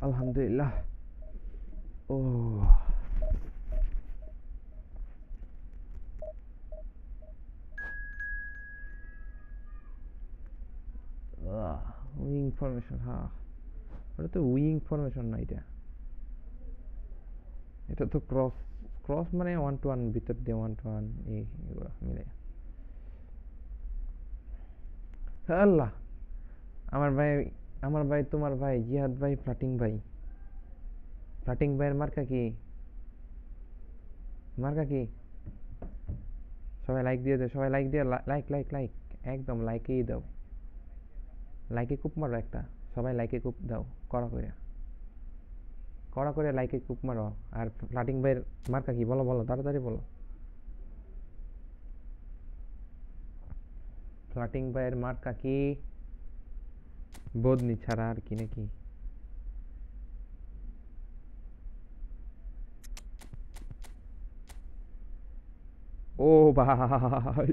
Alhamdulillah. Oh. Wing formation, ha. What is wing formation na এটা? এটা তো cross মানে 1 to 1 ভিতর দিয়ে 1 to 1 এই এগুলো মিলে। আল্লাহ, আমার ভাই তোমার ভাই জিহাদ ভাই ফ্লাটিং ভাইয়ের মার্কা কি? সবাই লাইক দিয়ে দাও, সবাই লাইক দিয়ে লাইক একদম লাইকেই দাও, লাইকে কুপ মারো একটা, সবাই লাইকে কুপ দাও কড়া করে লাইকে কুপ মারো। আর ফ্লাটিং ভাইয়ের মার্কা কি বলো তাড়াতাড়ি বলো। ফ্লাটিং ভাইয়ের মার্কা কি? বদনি ছাড়া আর কি নাকি? ও ভাই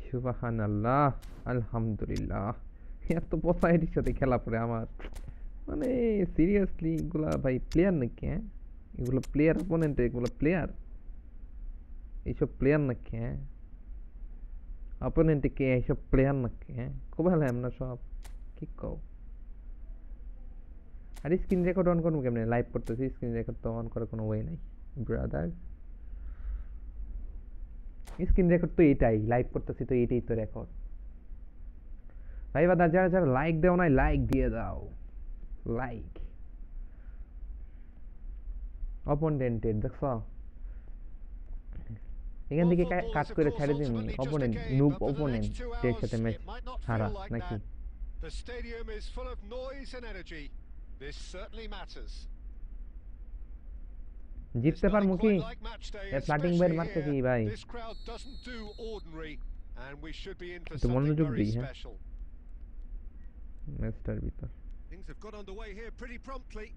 সুবহানাল্লাহ, আলহামদুলিল্লাহ। এত পচা এটির সাথে খেলা পড়ে আমার, মানে সিরিয়াসলি এগুলা ভাই প্লেয়ার নাকি? হ্যাঁ, এগুলো প্লেয়ার অপোনেন্ট, এগুলো প্লেয়ার, এইসব প্লেয়ার নাকি? হ্যাঁ, অপোনেন্টে কে এইসব প্লেয়ার নাকি? হ্যাঁ, খুব ভালো আমরা সব কি কও। আর স্ক্রিন রেকর্ড অন করবো কেমনে? লাইভ করতেছি, স্ক্রিন রেকর্ড তো অন করার কোনো ওয়ে নাই ব্রাদার। স্ক্রিন রেকর্ড তো এটাই, লাইভ করতেছি তো এটাই তো রেকর্ড। ভাই বাদা যারা লাইক দাও নাই, লাইক দিয়ে দাও, লাইক। অপোনেন্টের দেখছো, এখান থেকে কাজ করে ছেড়ে দিন। অপোনেন্ট নুব অপোনেন্টের সাথে ম্যাচ হারা নাকি? The stadium is full of noise and energy. This certainly matters. জিততে পারমু কি? এ ফ্লাটিং ভাইয়ের মারতে কি ভাই? This crowd doesn't do ordinary and we should be in for তো মনোযোগ something দিই, very হ্যাঁ, special. ম্যাচটার ভিতর। Things have got underway here pretty promptly.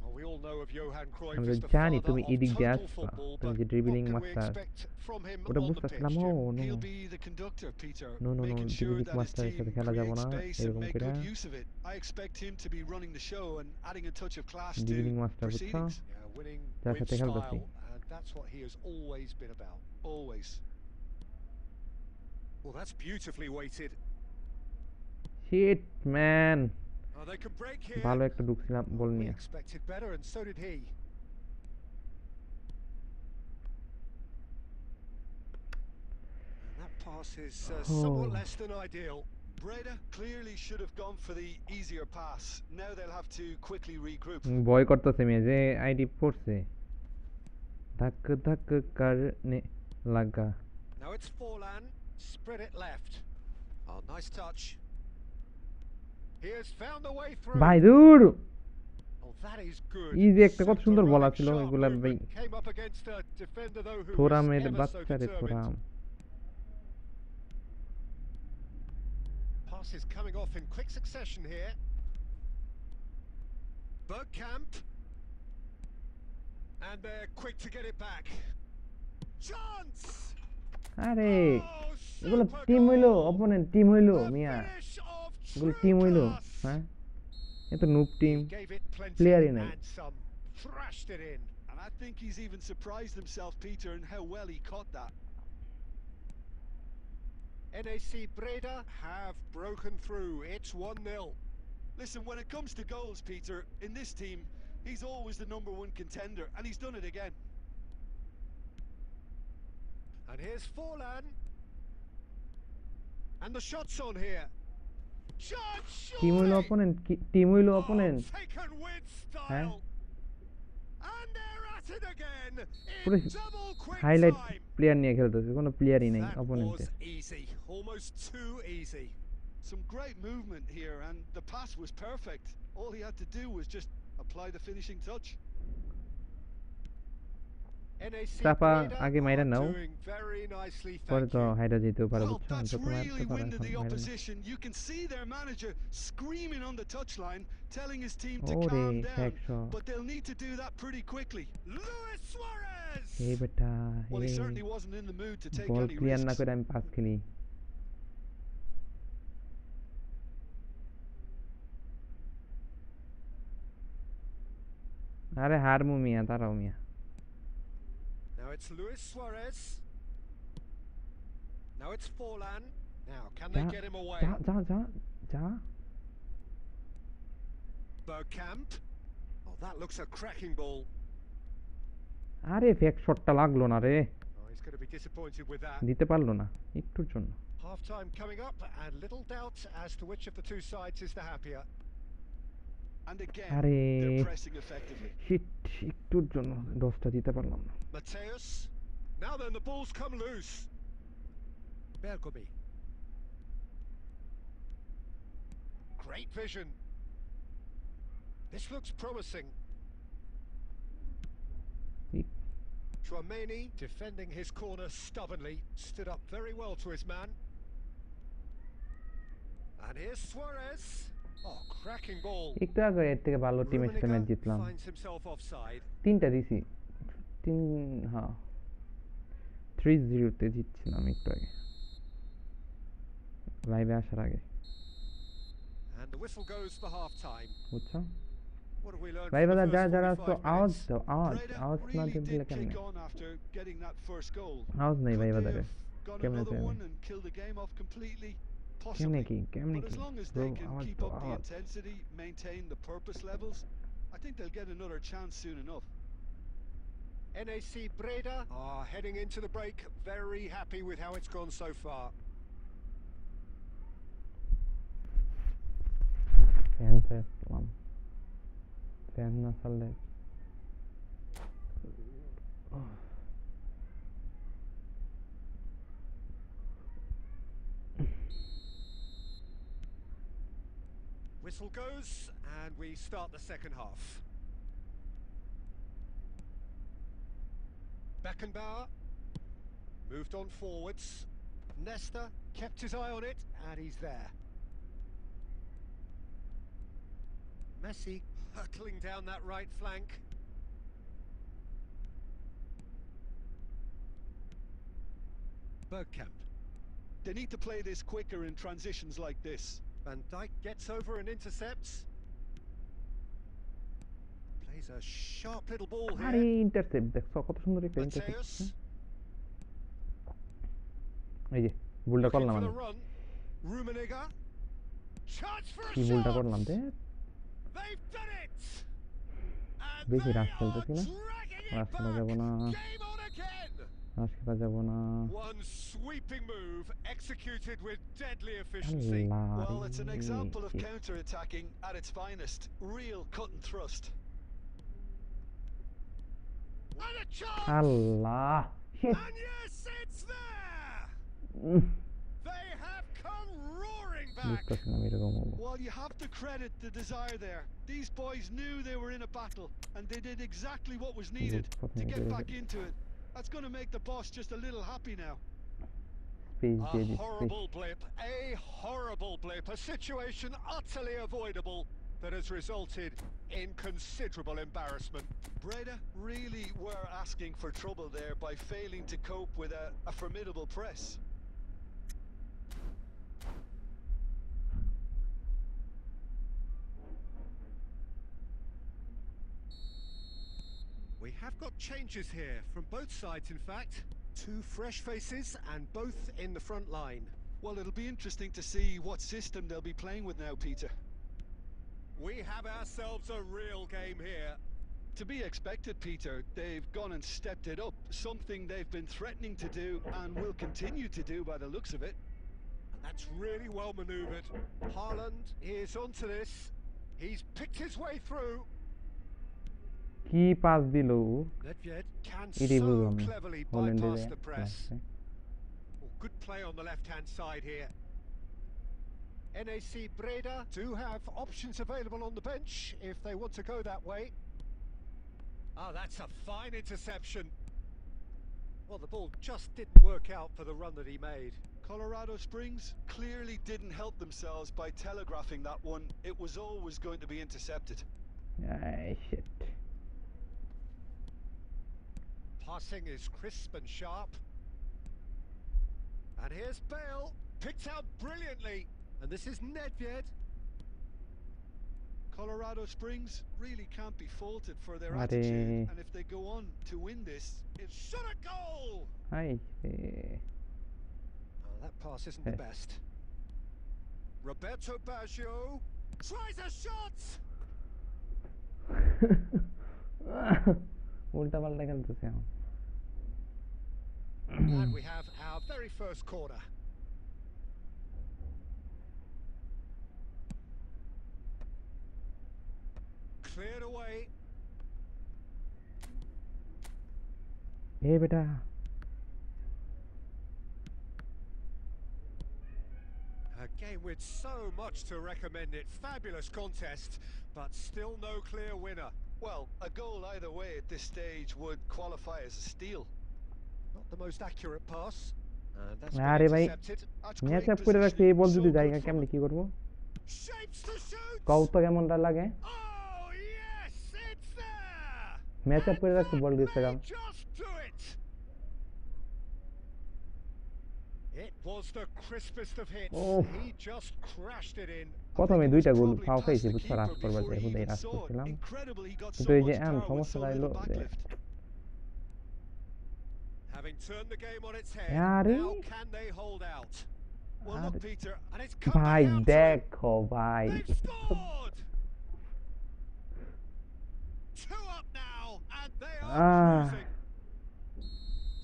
Well, we all know of Johan Cruyff আমরা as the জানি father তুমি of এদিক দিয়ে total আসবা, football, তুমি but যে dribbling what can we master expect from him ওটা on the বুঝতেছিলাম। pitch, ও Jim? No He'll be the conductor, Peter, no making sure dribbling that his মাস্টারের সাথে team খেলা যাব create না space and এরকম make করে। good use of it. I expect him to be running the show and adding a touch of class to dribbling master বুঝছো, proceedings. Yeah, winning যার with সাথে খেলতেছি। style, and that's what he has always been about. Always. Well, that's beautifully weighted. Shit man, Oh, they can break here. ভালো একটা ঢুকছিলাম বল We নিয়ে। expected better, and so did he. And that pass is somewhat less than ideal. Breda clearly should have gone for the easier pass. Now they'll have to quickly regroup. ভয় করতেছে মেয়ে যে ID পড়ছে, ধাক করনে লাগা। Now it's Forlan, spread it left. Oh, nice touch. He has found the way through. ভাই দূর, Oh, that is good. Easy একটা কত সুন্দর বলা ছিল এগুলা ভাই। Came up against a defender though who was থোরামের ever so বাচ্চারে determined. থোরাম। Pass is coming off in quick succession here. Bergkamp. And they're quick to get it back. Chance! আরে এগুলো টিম হইলো, অপোনেন্ট টিম হইলো মিয়া, এগুলো team হইলো। হ্যাঁ, এত noob team, প্লেয়ারই নাই। Thrashed it in. And I think he's even surprised himself, Peter, in how well he caught that. NAC Breda have broken through. It's 1-0. Listen, when it comes to goals, Peter, in this team, he's always the #1 contender, and he's done it again. And here's Forlan. And the shot's on here. Team will opponent. Team will opponent. Taken with Huh? style. And they're at it again পুরো in double quick highlight time. Player নিয়ে খেলতেছে, কোনো প্লেয়ারই নেই That অপোনেন্টে। was easy, almost too easy. Some great movement here, and the pass was perfect. All he had to do was just apply the finishing touch. NAC চাপা Breda আগে মাইরা are now, doing very nicely, পরে thank তো you. Hydra যেতেও পারে, Well, বুঝছো? that's যত মারতে really পারে winded এখন the মাইরা নাও। opposition. You can see their manager screaming on the touchline, telling his team to ওরে calm down. একশো। But they'll need to do that pretty quickly. Luis Suarez! এই বেটা, Well, he এই certainly wasn't in the mood to take ball any clear না risks. করে আমি pass খেলি। আরে হারমু মিয়া, দাঁড়াও মিয়া। Now it's Luis Suarez. Now it's Forlan. Now, can they get him away? যা যা যা যা। Bergkamp. Oh, that looks a cracking ball. আরে ফেক শটটা লাগলো না রে, Oh, he's going to be disappointed with that. দিতে পারলো না একটুর জন্য। Half time coming up, and little doubt as to which of the two sides is the happier. And again, আরে they're pressing effectively. শিট, একটুর জন্য দশটা দিতে পারলাম না। Mateus. Now then, the ball's come loose. Bergomi. Great vision. This looks promising. Chouameni, defending his corner stubbornly, stood up very well to his man. And here's Suarez. Oh, cracking ball. একটু আগে এর থেকে ভালো টিমের সাথে match জিতলাম। Finds himself offside. তিনটা দিছি, হ্যাঁ 3-0 তে জিতছিলাম একটু আগে, লাইভে আসার আগে, And the whistle goes for half time. বুঝছো? What have we learned ভাই from বাদা the যা first যারা 45 তো আওয়াজ minutes? দাও, আওয়াজ Breda আওয়াজ না really দিলে did কেমনে? kick on after getting that first goal. আওয়াজ নেই ভাই Could বাদা they রে, have got কেমনে another চাইবে? one and killed the game off completely? কেমনে Possibly. কি But as long as bro, they can আওয়াজ keep দাও, up the আওয়াজ। intensity, maintain the purpose levels, I think they'll get another chance soon enough. NAC Breda are heading into the break very happy with how it's gone so far. Fan চাইলাম, fan না চাললে Whistle goes and we start the second half. Beckenbauer moved on forwards. Nesta kept his eye on it and he's there. Messi hurtling down that right flank. Bergkamp. They need to play this quicker in transitions like this. Van Dijk gets over and intercepts. Plays a sharp little ball আরে here. Intercept দেখছো কত সুন্দর একটা intercept. Mateus. এই যে ভুলটা Looking করলাম for আমি, the run. Rummenigge. Chance for a কি ভুলটা shot. করলাম রে, They've done it. And বেশি they রাশ are খেলতেছি না, dragging রাশ it খেলা back. যাব না, Game on again. রাশ খেলা যাব না। One sweeping move executed with deadly efficiency. Well, it's an example of Allah, counter-attacking at its finest. Real cut and thrust. And a chance. Allah shit. And yes, it's there. Um, They have come roaring back. বুঝতেছি না এরকম হবো। Well, you have to credit the desire there. These boys knew they were in a battle, and they did exactly what was needed to get back into it. That's going to make the boss just a little happy now. Space A দিয়ে দিচ্ছি। horrible blip, a horrible blip, a situation utterly avoidable that has resulted in considerable embarrassment. Breda really were asking for trouble there by failing to cope with a formidable press. We have got changes here from both sides, in fact. Two fresh faces and both in the front line. Well, it'll be interesting to see what system they'll be playing with now, Peter. We have ourselves a real game here. To be expected, Peter. They've gone and stepped it up. Something they've been threatening to do and will continue to do by the looks of it. And that's really well manoeuvred. Haaland is onto this. He's picked his way through. কি pass দিল Nedved can এটাই so বুঝলাম না cleverly হল্যান্ডের bypass the press. Oh, good play on the left-hand side here. NAC Breda do have options available on the bench if they want to go that way. Oh, that's a fine interception. Well, the ball just didn't work out for the run that he made. Colorado Springs clearly didn't help themselves by telegraphing that one. It was always going to be intercepted. shit Passing is crisp and sharp. And here's Bale, picked out brilliantly. And this is Nedved. Colorado Springs really can't be faulted for their Are- attitude. And if they go on to win this, It's shot a goal! Hi Oh, that pass isn't the best. Roberto Baggio tries a shot! উল্টা পাল্টা খেলতেছে এখন And we have our very first corner. Cleared away. এ বেটা A game with so much to recommend it. Fabulous contest, but still no clear winner. well, a goal either way at this stage would qualify as a steal. Not the most accurate pass. And that's আরে been ভাই intercepted. That's match great up করে রাখছি এই positioning, বল যদি so জায়গা good from কেমনে him. কি করব Shapes to shoot! কও তো কেমনটা লাগে Oh, yes, it's there! Match up করে রাখছি বল দিছে May come just do it! It was the crispest of hits. Oh. He just crashed it in. প্রথমে It was দুইটা গোল probably ফাও past খাইছি the বুঝছো keeper রাশ করবার before চাই he হুদাই even রাশ saw it. করছিলাম Incredibly, he got so কিন্তু এই যে much এখন power with সমস্যাটা so হইলো little যে backlift. Having turned the game on its head, আরে now can they hold out? Well, look, আরে Peter, and it's come ভাই back out to it. দেখো ভাই They've scored! 2 up now, and they are cruising.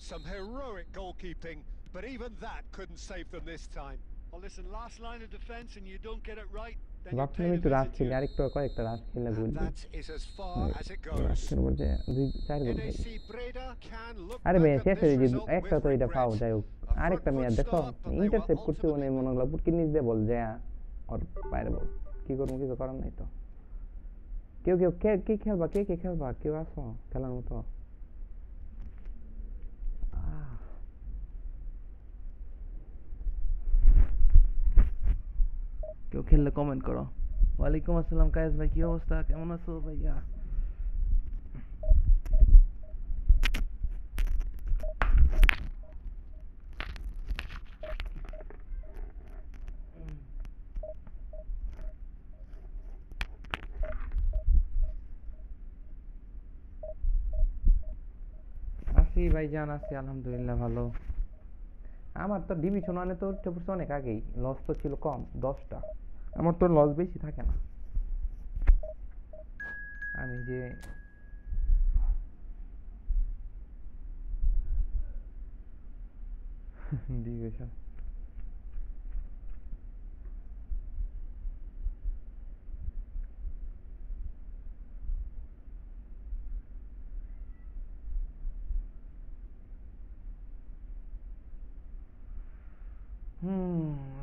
Some heroic goalkeeping, but even that couldn't save them this time. Well, listen, last line of defence and you don't get it right, then you're ভাবছিলাম paid a একটু রাশ visit খেলি here. আরেকটু কয়েকটা রাশ খেলে গোল And দিই that is as far as it rush goes. খেলবো যে 4 গোল খাই NAC Breda can look আরে ভাই back at শেষে this যে result একটা with তো এটা ফাও regret. যাই হোক A আরেকটা front মেয়ে foot দেখো start, but they were intercept করতে মানে ultimately মনে হলো পুটকি নিচ দিয়ে বল যায় আর বাইরে বল কি করবো কিছু করার নাই তো কেউ কেউ কে খেলবা কে খেলবা কেউ আসো খেলার মতো কেউ খেললে কমেন্ট করো ওয়ালাইকুম আসসালাম কায়েস ভাই কি অবস্থা কেমন আছো ভাইয়া আছি ভাইজান আছি আলহামদুলিল্লাহ ভালো আমার তো ডিভিশন ওয়ানে তো উঠতে পড়ছে অনেক আগেই লস তো ছিল কম 10টা আমার তো লস বেশি থাকে না আমি যে division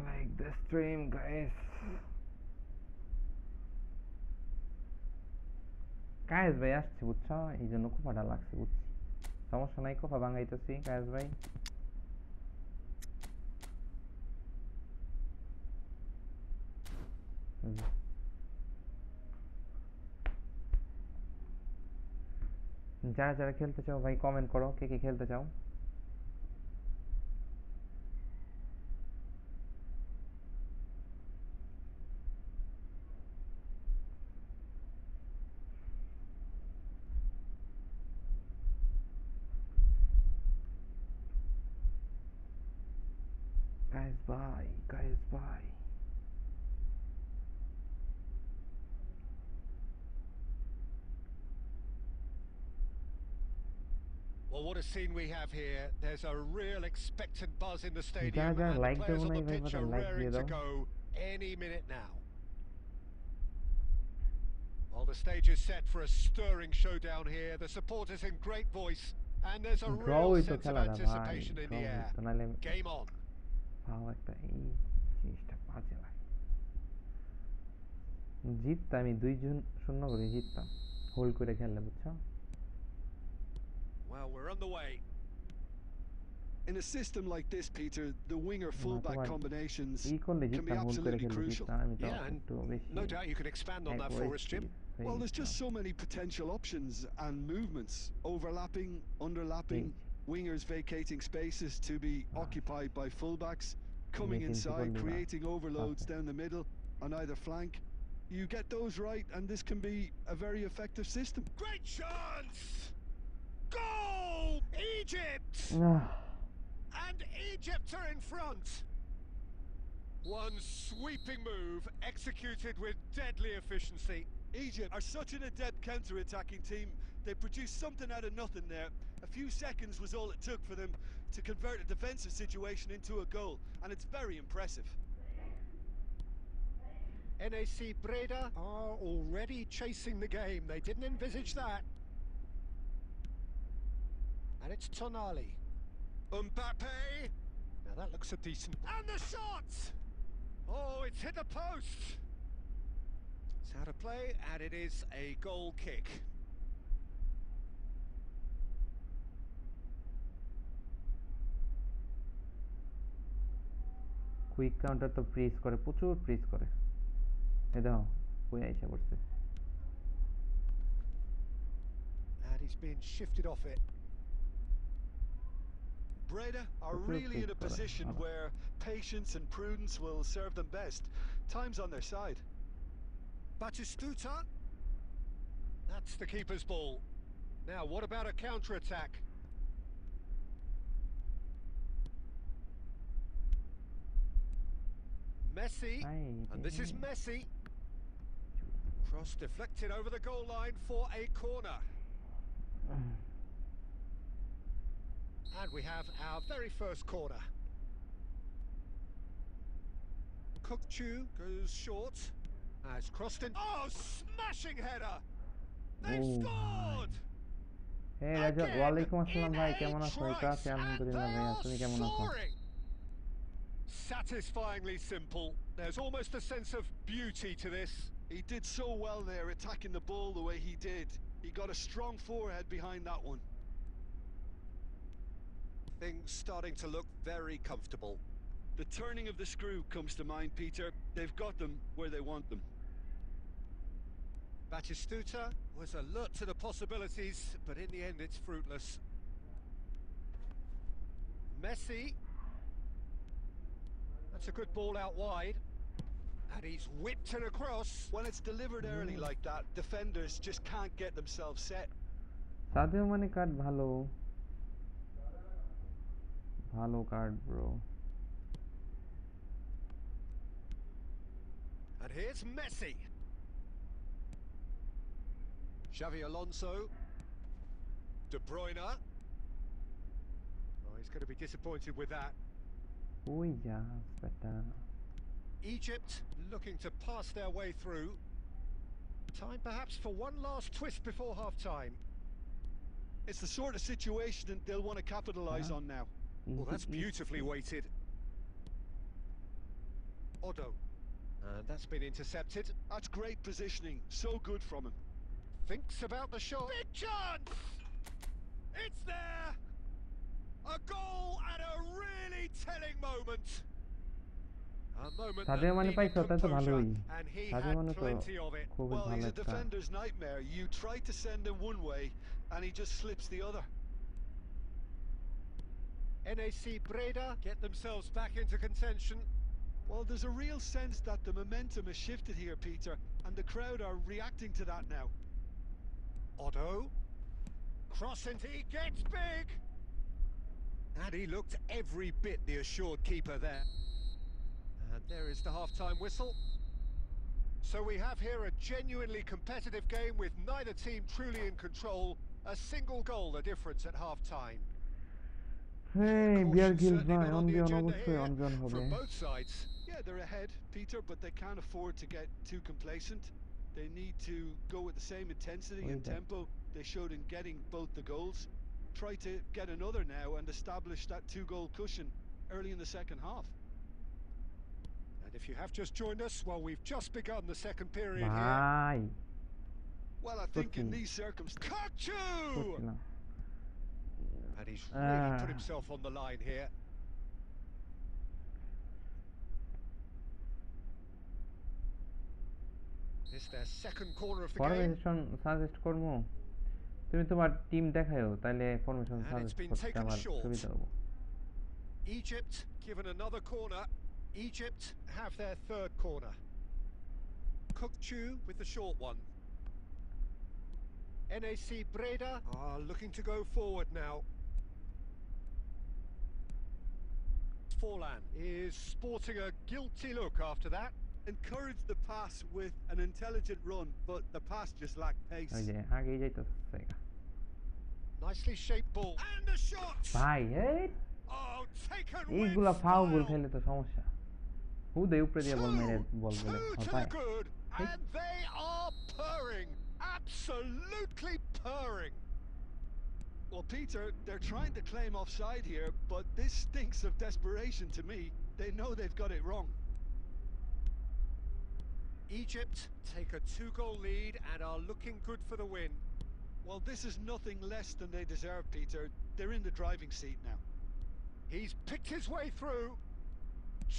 like the stream guys Kayes ভাই আসছে বুঝছো এই জন্য কোপাটা লাগছে বুঝছি সমস্যা নাই কোপা ভাঙাইতেছি কায়েস ভাই যারা যারা খেলতে চাও ভাই কমেন্ট করো কে কে খেলতে চাও guys bye Well, what a scene we have here. There's a real expectant buzz in the stadium, যারা and the লাইক দেবো players on না the ভাই pitch বাবা are লাইক raring দিয়ে to দাও go any minute now. Well, the stage is set for a stirring showdown here. The supporters in great voice, and there's a draw real হইতো sense of খেলাটা ভাই anticipation in draw the air. হইতো নাহলে Game on. পাও একটা এই জিনিসটা বাজে লাগে জিততাম আমি 2-0 করে জিততাম হোল্ড করে খেললে বুঝছো Well, we're on the way. In a system like this, Peter, the winger fullback combinations ই করলে can be জিততাম হোল্ড করে absolutely খেললে crucial. জিততাম আমি তো Yeah, and একটু বেশি no doubt you can expand on that for us, Jim. Well, there's just so many potential options and movements, overlapping, underlapping, wingers vacating spaces to be occupied by fullbacks, coming inside, creating overloads down the middle on either flank. You get those right and this can be a very effective system. Great chance! Goal! Egypt! And Egypt are in front. One sweeping move executed with deadly efficiency. Egypt are such an adept counter-attacking team. They produced something out of nothing there. A few seconds was all it took for them to convert a defensive situation into a goal, and it's very impressive. NAC Breda are already chasing the game. They didn't envisage that. And it's Tonali. Mbappe. Now that looks a decent... And the shot! Oh, it's hit the post. It's out of play, and it is a goal kick. Quick counter তো press করে প্রচুর press করে এই দেখো কই আইসা পড়ছে And he's been shifted off it. Breda are really in a position where patience and prudence will serve them best. Time's on their side. Batistuta. That's the keeper's ball. Now, what about a counter-attack? Messi. And this is Messi. Cross deflected over the goal line for a corner. And we have our very first corner. Kukchu goes short. It's crossed in. Oh, smashing header! They've scored! Hey Raja, ওয়ালাইকুম আসসালাম ভাই কেমন আছো? এই তো আছি আলহামদুলিল্লাহ ভাই তুমি কেমন আছো? Satisfyingly simple. There's almost a sense of beauty to this. He did so well there, attacking the ball the way he did. He got a strong forehead behind that one. Things starting to look very comfortable. The turning of the screw comes to mind, Peter. They've got them where they want them. Batistuta was alert to the possibilities, but in the end it's fruitless. Messi. That's a good ball out wide. And he's whipped it across. When it's delivered early like that, defenders just can't get themselves set. Sadio Mane card ভালো ভালো card bro And here's Messi. Xavi Alonso. De Bruyne. Oh, he's going to be disappointed with that. ওই যা বেটা Egypt looking to pass their way through. Time perhaps for one last twist before half-time. It's the sort of situation that they'll want to capitalise on now. Well, that's beautifully weighted. Odo. And that's been intercepted. That's great positioning. So good from him. Thinks about the shot. Big chance! It's there! A goal at a really telling moment. A moment Sadio Mane that পাইছো needed তাই তো composure, ভালোই and he Sadio had মানে তো plenty of it. খুবই Well, ভালো he's a একটা defender's nightmare. You try to send him one way, and he just slips the other. NAC Breda get themselves back into contention. Well, there's a real sense that the momentum has shifted here, Peter, and the crowd are reacting to that now. Otto. Cross and he gets big! And he looked every bit the assured keeper there. And there is the half-time whistle. So we have here a genuinely competitive game with neither team truly in control, A single goal the difference at half time. Hey, beer Caution গিলস certainly ভাই not on on the বিয়ন agenda অবশ্যই here on বিয়ন হবে from both sides. Yeah, they're ahead, Peter, but they can't afford to get too complacent. They need to go with the same intensity and tempo they showed in getting both the goals. Try to get another now and establish that two-goal cushion early in the second half. And if you have just joined us, well, we've just begun the second period here. ভাই Well, I think in these circumstances... Kachu! করছিলাম And he's really put himself on the line here. This their second corner of the game. Formation suggest করব তুমি তোমার team দেখায়ো তাহলে formation And it's suggest been করতে taken আমার short. সুবিধা হবে Egypt given another corner. Egypt have their third corner. Kukchu with the short one. NAC Breda are looking to go forward now. Forlan is sporting a guilty look after that. Encourage the pass with an intelligent run, but the pass just lacked pace. ওই যে আগেই যাইতেছে Nicely shaped ball. And a shot! ভাই এই Oh, taken এইগুলা with foul style. খেলে তো সমস্যা হুদে উপরে দিয়ে বল মেরে বল বলে Two to ভাই the good, and they are purring. Absolutely purring. Well, Peter, they're trying to claim offside here, but this stinks of desperation to me. They know they've got it wrong. Egypt take a two-goal lead and are looking good for the win. Well, this is nothing less than they deserve, Peter. They're in the driving seat now. He's picked his way through.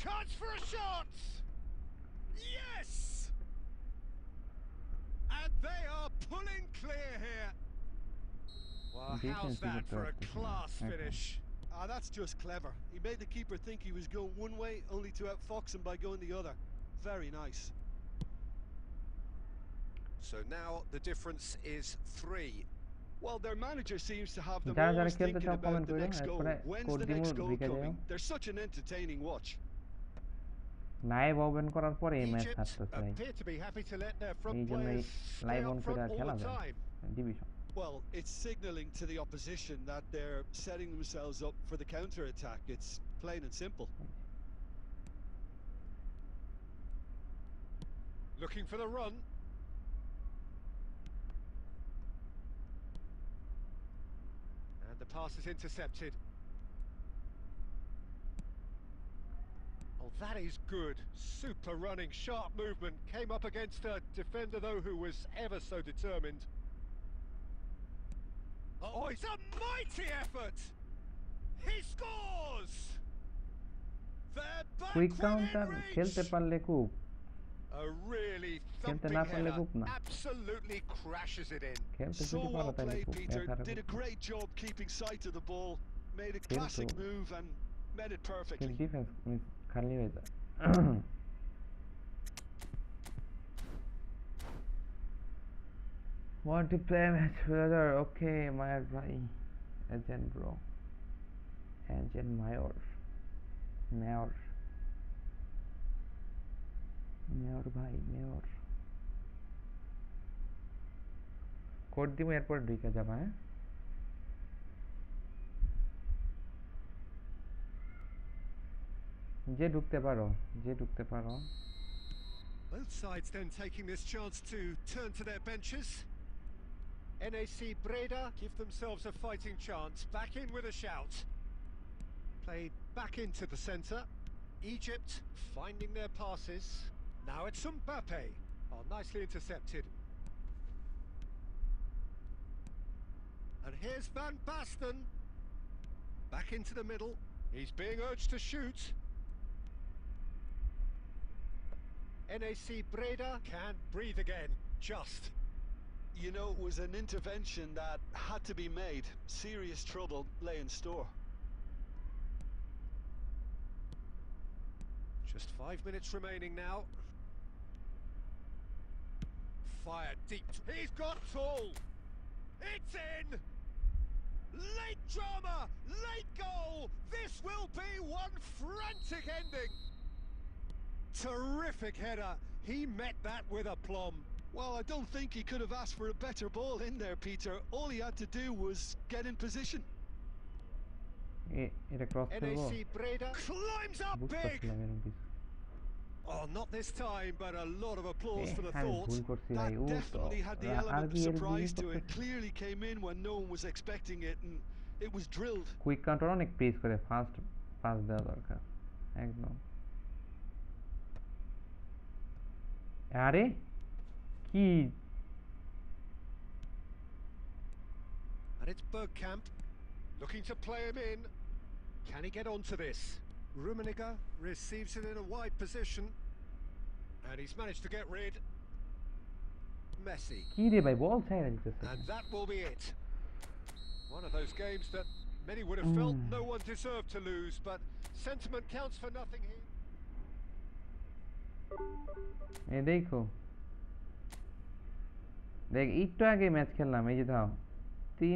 Chance for a shot! Yes! And they are pulling clear here. Well, how's that for a class finish? That's just clever. He made the keeper think he was going one way, only to outfox him by going the other. Very nice. So now the difference is 3. Well, their manager seems to have them যারা always খেলতে thinking চাও about comment the করে next goal. এরপরে When's code the দিমু next goal ঢুকে যাও coming? They're such an entertaining watch. Live open করার পরে এই ম্যাচ Egypt থাকতেছে ভাই appear to be happy to let their front এই জন্যই players stay live up on করে front all খেলা the যায় time. Division Well, it's signalling to the opposition that they're setting themselves up for the counter-attack. It's plain and simple. Looking for the run. And the pass is intercepted. Oh, that is good. Super running, sharp movement. Came up against a defender, though, who was ever so determined. Oh, it's a mighty effort! He scores! They're back quick within counter খেলতে reach! পারলে খুব A really খেলতে thumping না পারলে header. খুব না Absolutely crashes it in. খেলতে So যদি পারো well তাহলে played, খুব Peter. একারে Did a great job keeping sight of the ball. Made a classic move and met it perfectly. Defence খালি হয়ে যায় Want to play match brother? Okay, Mayor bhai. Agent bro. Agent Mayor. Mayor. Mayor bhai, Mayor. Code দিব এরপর ঢুকে যাবা হ্যাঁ যে ঢুকতে পারো যে ঢুকতে পারো Both sides then taking this chance to turn to their benches. NAC Breda give themselves a fighting chance. Back in with a shout. Played back into the centre. Egypt finding their passes. Now it's Mbappe. Oh, nicely intercepted. And here's Van Basten. Back into the middle. He's being urged to shoot. NAC Breda can't breathe again. Just. You know, it was an intervention that had to be made. Serious trouble lay in store. Just 5 minutes remaining now. Fire deep. He's got tall. It's in. Late drama. Late goal. This will be one frantic ending. Terrific header. He met that with aplomb. Well, I don't think he could have asked for a better ball in there, Peter. All he had to do was get in position. এটা cross করব NAC Breda climbs up big. বুঝতেছিলাম এরকম কিছু Oh, not this time, but a lot of applause for the আমি thought. ভুল করছি ভাই That ও তো definitely had the element of আরবি এর বি surprise to it. করতেছে Clearly came in when no one was expecting it, and it was drilled. Quick counter অনেক press করে ফাস্ট পাস দেওয়া দরকার একদম আরে কি And it's Bergkamp looking to play him in. Can he get onto this? Rummenigge receives it in a wide position, and he's managed to get rid. Messi. কি রে ভাই বল ছাইরা দিতেছে And that will be it. One of those games that many would have felt no one deserved to lose, but sentiment counts for nothing here. এই দেখো দেখ একটু আগে ম্যাচ খেললাম এই যে দাও 3-0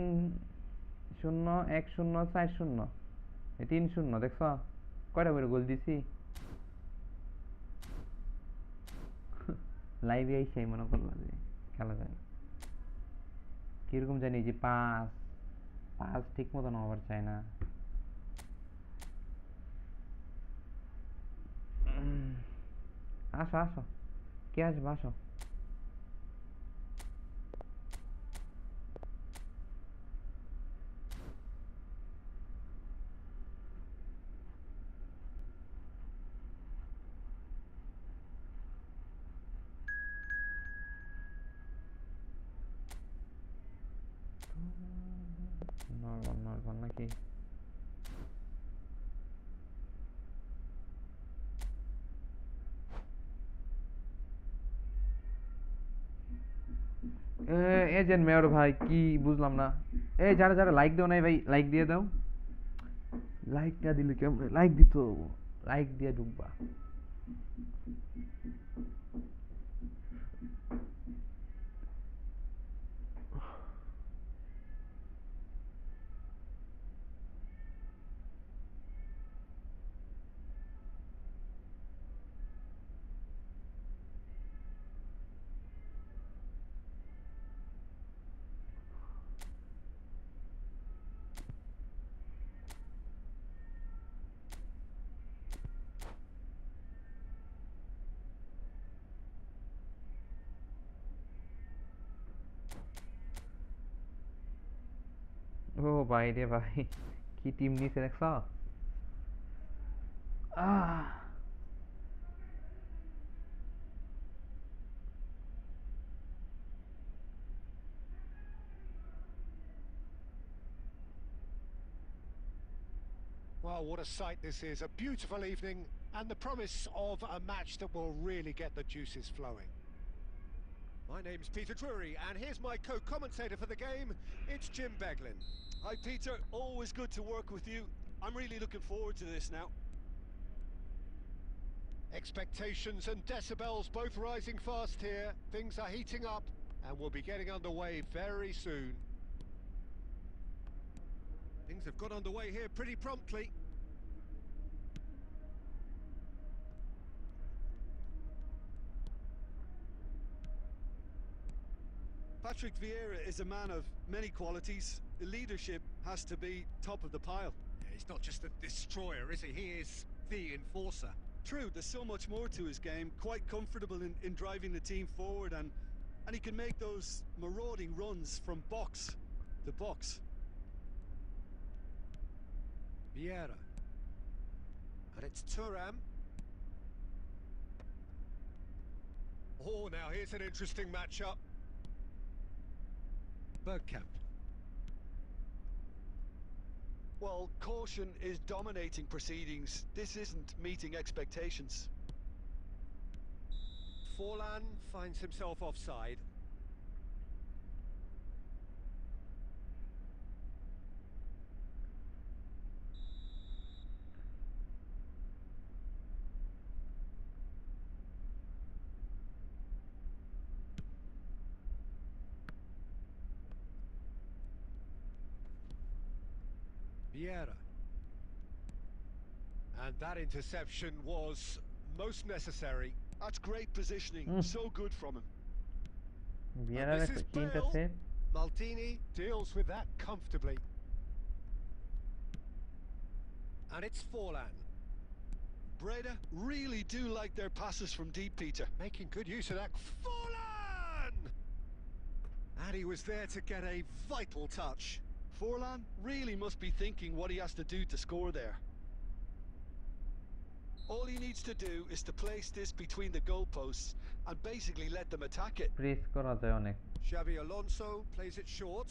1-0 4-0 এই 3-0 দেখছো কয়টা করে গোল দিছি লাইভে আইসাই মনে করলাম যে খেলা যায় কিরকম জানি যে পাস পাস ঠিক মতন ওভার চাই না আসো আসো কে আসবে আসো নরমাল নাকি এজেন্ট মেয়র ভাই কি বুঝলাম না এই যারা যারা লাইক দাও নাই ভাই লাইক দিয়ে দাও লাইক না দিলে কেমন লাইক দিতে লাইক দিয়ে ঢুকবা ও ভাই রে ভাই কি টিম নিছে দেখছো Well, what a sight this is. A beautiful evening and the promise of a match that will really get the juices flowing. My name's Peter Drury, and here's my co-commentator for the game. It's Jim Beglin. Hi, Peter. Always good to work with you. I'm really looking forward to this now. Expectations and decibels both rising fast here. Things are heating up, and we'll be getting underway very soon. Things have got underway here pretty promptly. Patrick Vieira is a man of many qualities. The leadership has to be top of the pile. Yeah, he's not just a destroyer, is he? He is the enforcer. True, there's so much more to his game. Quite comfortable in driving the team forward, and he can make those marauding runs from box to box. Vieira. And it's Thuram. Oh, now here's an interesting matchup. Bergkamp. Well, caution is dominating proceedings. This isn't meeting expectations. Forlan finds himself offside. Vieira. And that interception was most necessary. That's great positioning. So good from him. Vieira this is কি Bale. intercept? Maldini deals with that comfortably. And it's Forlan. Breda really do like their passes from deep, Peter. Making good use of that. Forlan! And he was there to get a vital touch. Forlan really must be thinking what he has to do to score there. All he needs to do is to place this between the goalposts and basically let them attack it. Press করা যায় অনেক। Xavi Alonso plays it short.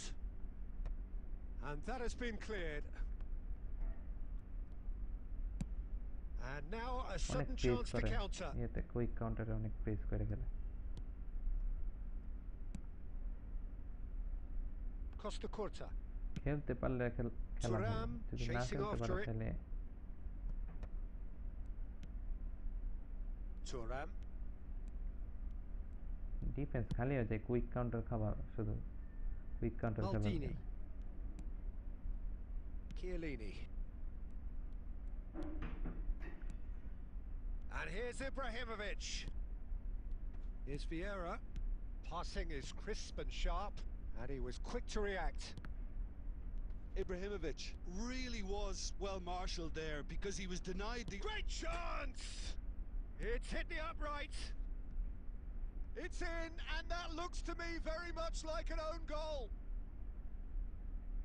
And that has been cleared. And now a অনেক sudden press chance to করে counter. এতে quick কাউন্টারে অনেক press করে গেলে। Costa Curta. খেলতে পারলে খেলা হবে, Thuram যদি না chasing খেলতে after পারে it. তাহলে Thuram. ডিফেন্স খালি হয়ে যায়, কুইক কাউন্টার খাবার শুধু কুইক কাউন্টার খাবার। Maldini. Chiellini. And here's Ibrahimovic. Here's Vieira. Passing is crisp and sharp, and he was quick to react. Ibrahimovic really was well marshalled there because he was denied the... Great chance! It's hit the upright. It's in, and that looks to me very much like an own goal.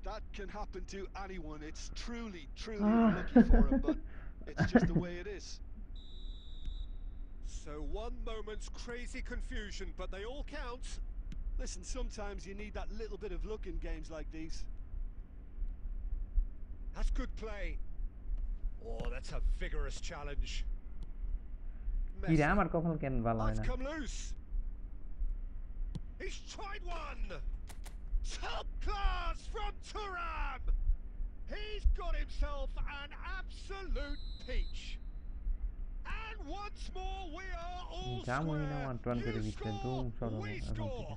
That can happen to anyone. It's truly unlucky for him, but it's just the way it is. So one moment's crazy confusion, but they all count. Listen, sometimes you need that little bit of luck in games like these. That's good play. Oh, that's a vigorous challenge. কি রে আমার কপাল কেন ভালো হয় Let's না? come loose. He's tried one. Top class from Thuram. He's got himself an absolute peach. And once more we are all Jamui না square. One করে দিচ্ছে দুম You সরো score, we এখন score. থেকে।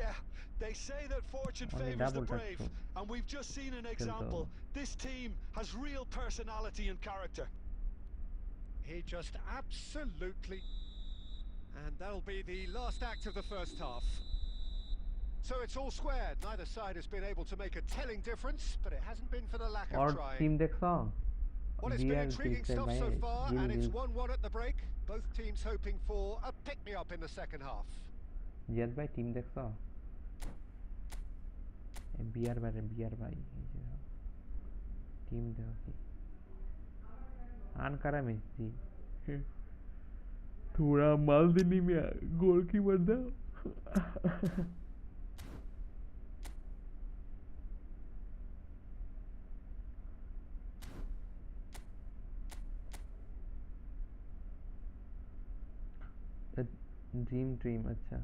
Yeah, they say that fortune Only favours the double touch brave, through. and we've just seen an example. This team has real personality and character. He just absolutely... And that'll be the last act of the first half. So it's all square. Neither side has been able to make a telling difference, but it hasn't been for the lack और of trying. Team देखছো? Well, it's been Real intriguing team stuff से so भाई, far, real and it's deal। 1-1 at the break. Both teams hoping for a pick-me-up in the second half. Ziyad ভাই team দেখছো? বিয়ার ভাই team দেখো কি আনকারা Messi थोड़ा मालदीनी में गोलकीपर दाও ड्रीम अच्छा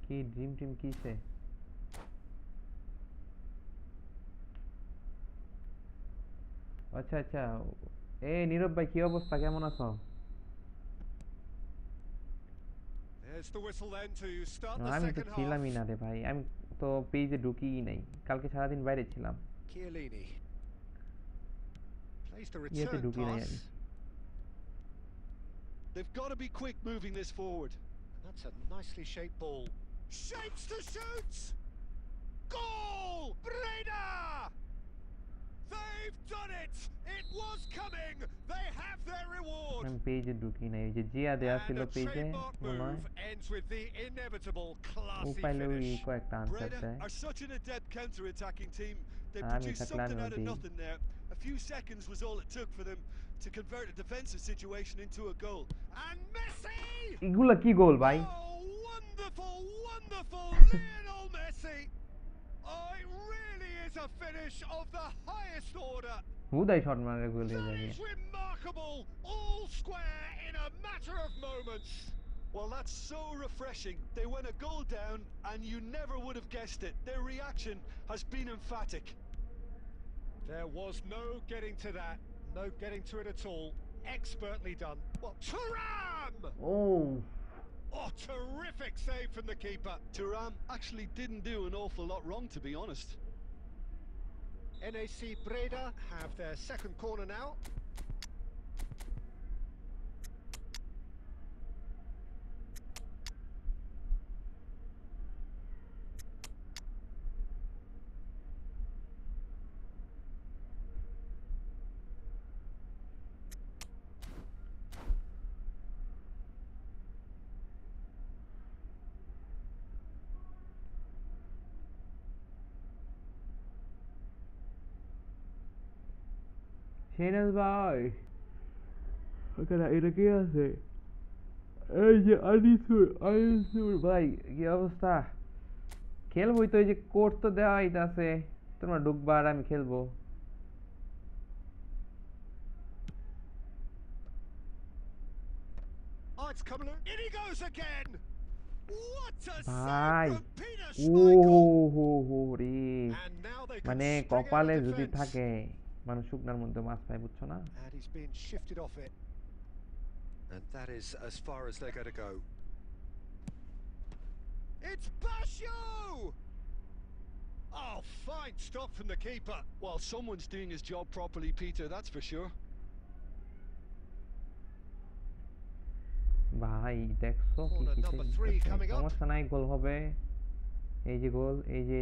কি ড্রিম টিম কিসে আচ্ছা আচ্ছা এই নীরব ভাই কি অবস্থা কেমন আছো There's the whistle then to start the আমি তো second half. ছিলামই না রে ভাই আমি তো পেজে ঢুকিই নাই কালকে সারা দিন বাইরে ছিলাম Chiellini plays the ইয়েতে return ঢুকি নাই pass. আমি They've got to be quick moving this forward. That's a nicely shaped ball. Shapes to shoot! Goal! Breda! They've done it! It was coming! They have their reward! আমি পেজে ঢুকি নাই ওই যে জিয়া দেয়া ছিল And a পেজে trademark মনে হয় move ends with the inevitable O classy পাইলে ওই finish. কয়েকটা আনসার Breda দেয় are such an adept counter-attacking team. They আমি produced থাকলে something আমিও out of দিই nothing there. A few seconds was all it took for them to convert a defensive situation into a goal. And Messi! এগুলা কি গোল ভাই Oh, wonderful, wonderful Lionel Messi! Oh, it really is a finish of the highest order. হুদাই shot মারে গোল হয়ে That যাবে is remarkable, all square in a matter of moments. Well, that's so refreshing. They went a goal down and you never would have guessed it. Their reaction has been emphatic. There was no getting to that, no getting to it at all. Expertly done. Well, Thuram! ও Oh, terrific save from the keeper. Thuram actually didn't do an awful lot wrong, to be honest. NAC Breda have their second corner now. Channel ভাই ওখানে এটা কি আছে এই যে আনিসুর ভাই কি অবস্থা খেলবোই তো এই যে কোড তো দেওয়া আছে তোমরা ঢুকবা আর আমি খেলবো It's coming in he goes again. What a ভাই save from Peter O Schmeichel. হো হো রে And now they can মানে string out কপালে a যদি defense. থাকে মানুষ শুকনার মধ্যে মাছ পায় বুঝছো না And he's been shifted off it. And that is as far as they're going to go. It's Basho! Oh, fine stop from the keeper. Well, someone's doing his job properly, Peter, that's for sure. ভাই দেখছো কি Corner number 3 coming up. সমস্যা নাই গোল হবে এই যে গোল এই যে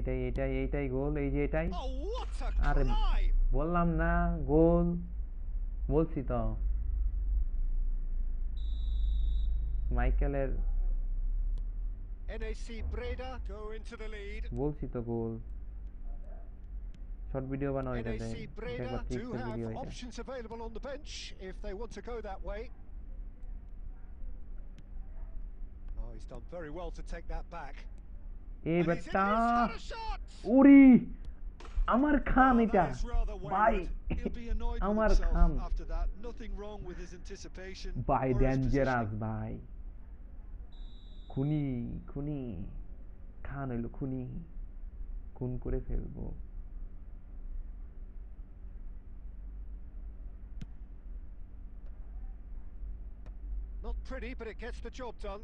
এইটাই গোল এই যে এটাই Oh, what a আরে climb! বললাম না গোল বলছি তো মাইকেলের NAC Breda go into the lead. বলছি তো গোল শর্ট ভিডিও বানাও এটাতে NAC Breda দেখো do ট্রিক্সের have ভিডিও এটা options available on the bench if they want to go that way. Oh, he's done very well to take that back. এই And he's বেটা had a shot! উরি আমার খাম Oh, এটা that is rather ভাই wayward. He'll be annoyed with আমার himself খাম after that. Nothing wrong with his anticipation ভাই or his dangerous positioning. ভাই খুনি খুনি খান হইলো খুনি খুন করে ফেলবো Not pretty, but it gets the job done.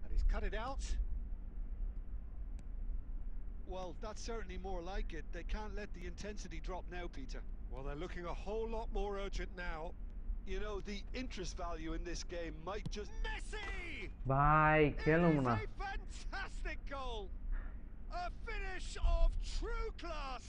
And he's cut it out. Well, that's certainly more like it. They can't let the intensity drop now, Peter. Well, they're looking a whole lot more urgent now. You know, the interest value in this game might just... Messi! ভাই It খেলুম is না a fantastic goal. A finish of true class.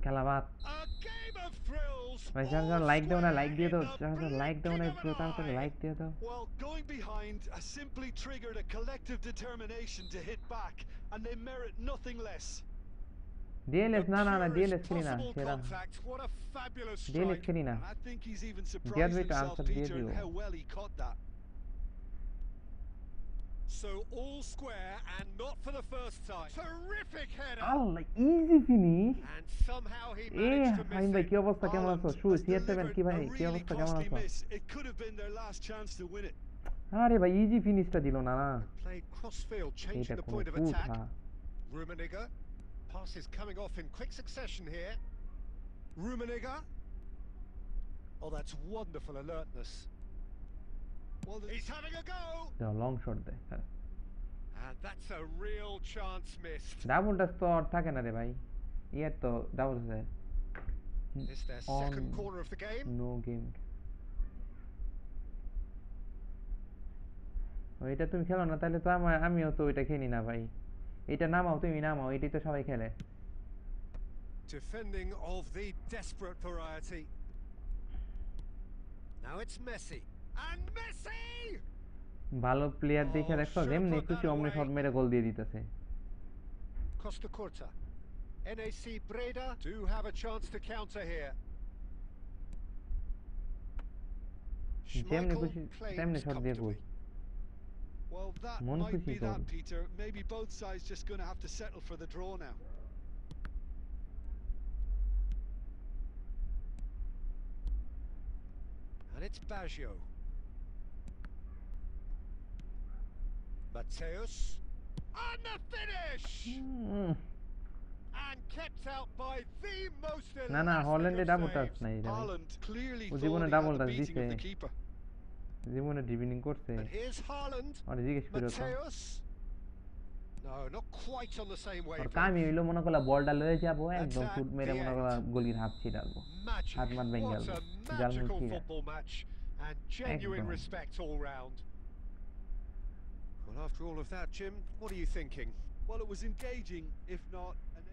খেলা বাদ A game of thrills. ভাই যারা all যারা like দাও না square like দিয়ে in দাও the যারা যারা লাইক দাও না blinking একটু of an তাড়াতাড়ি eye. লাইক দিয়ে দাও Well, going behind has simply triggered a collective determination to hit back, and they merit nothing less. DLS The না না না purest ডিএলএস খেলি না possible সেরা contact. What a fabulous DLS strike. খেলি না And I think he's even Get surprised me to himself, answer Peter, video. in how well he caught that. So all square and not for the first time. Terrific header. Allah easy finish And somehow he A managed to হাইম miss ভাই it. কি অবস্থা কেমন আছো Haaland shoe has সিআর7 delivered কি ভাই a কি really অবস্থা কেমন costly আছো miss. It could have been their last chance to win it. আরে ভাই ইজি ফিনিশটা দিল না না Played crossfield, এটা changing the কোন point of কথা attack. Rummenigge. Passes coming off in quick succession here. Rummenigge. Oh, that's wonderful alertness. Well, He's having a go. দাও long shot দে And that's a real chance missed. Double touch তো আর থাকে না রে ভাই ইয়ার তো ডাবল আছে It's their On second corner of the game. No game ওইটা তুমি খেলো না তাহলে তো আমিও তো ওইটা খেলি না ভাই এটা নামাও তুমি নামাও এটাই তো সবাই খেলে Defending of the desperate variety. Now it's Messi. And Messi! ভালো প্লেয়ার দেখে দেখো যেমনি খুশি অমনি শট মেরে গোল দিয়ে দিতেছে Costa Curta. NAC Breda do have a chance to counter here. যেমনি Schmeichel খুশি claims তেমনি শট দিয়ে গোল comfortably. well, that Mon might খুশি be that, goal Peter. Maybe both sides just going to have to settle for the draw now. And it's Baggio. Mateus. And the finish! And kept out by the most না না হল্যান্ডে elastic double of touch saves. নাই রে ভাই Haaland clearly ও thought জীবনে he double had the touch beating দিছে of the keeper. জীবনে dribbling করছে And here's Haaland. আর জিজ্ঞেস করে তো Mateus. No, not quite on the same R wavelength. কামি হইলো মনে করলা বলটা লয়ে যাবো একদম That's ফুট at মেরে the মনে করলা end. গলির হাত ছিটালবো Magic. হাত মাত ভেঙে What গেল a জাল মুখ magical ছিঁড়ে football match and genuine Ekdom. respect all round. Well, after all of that, Jim, what are you thinking? Well, it was engaging, if not an...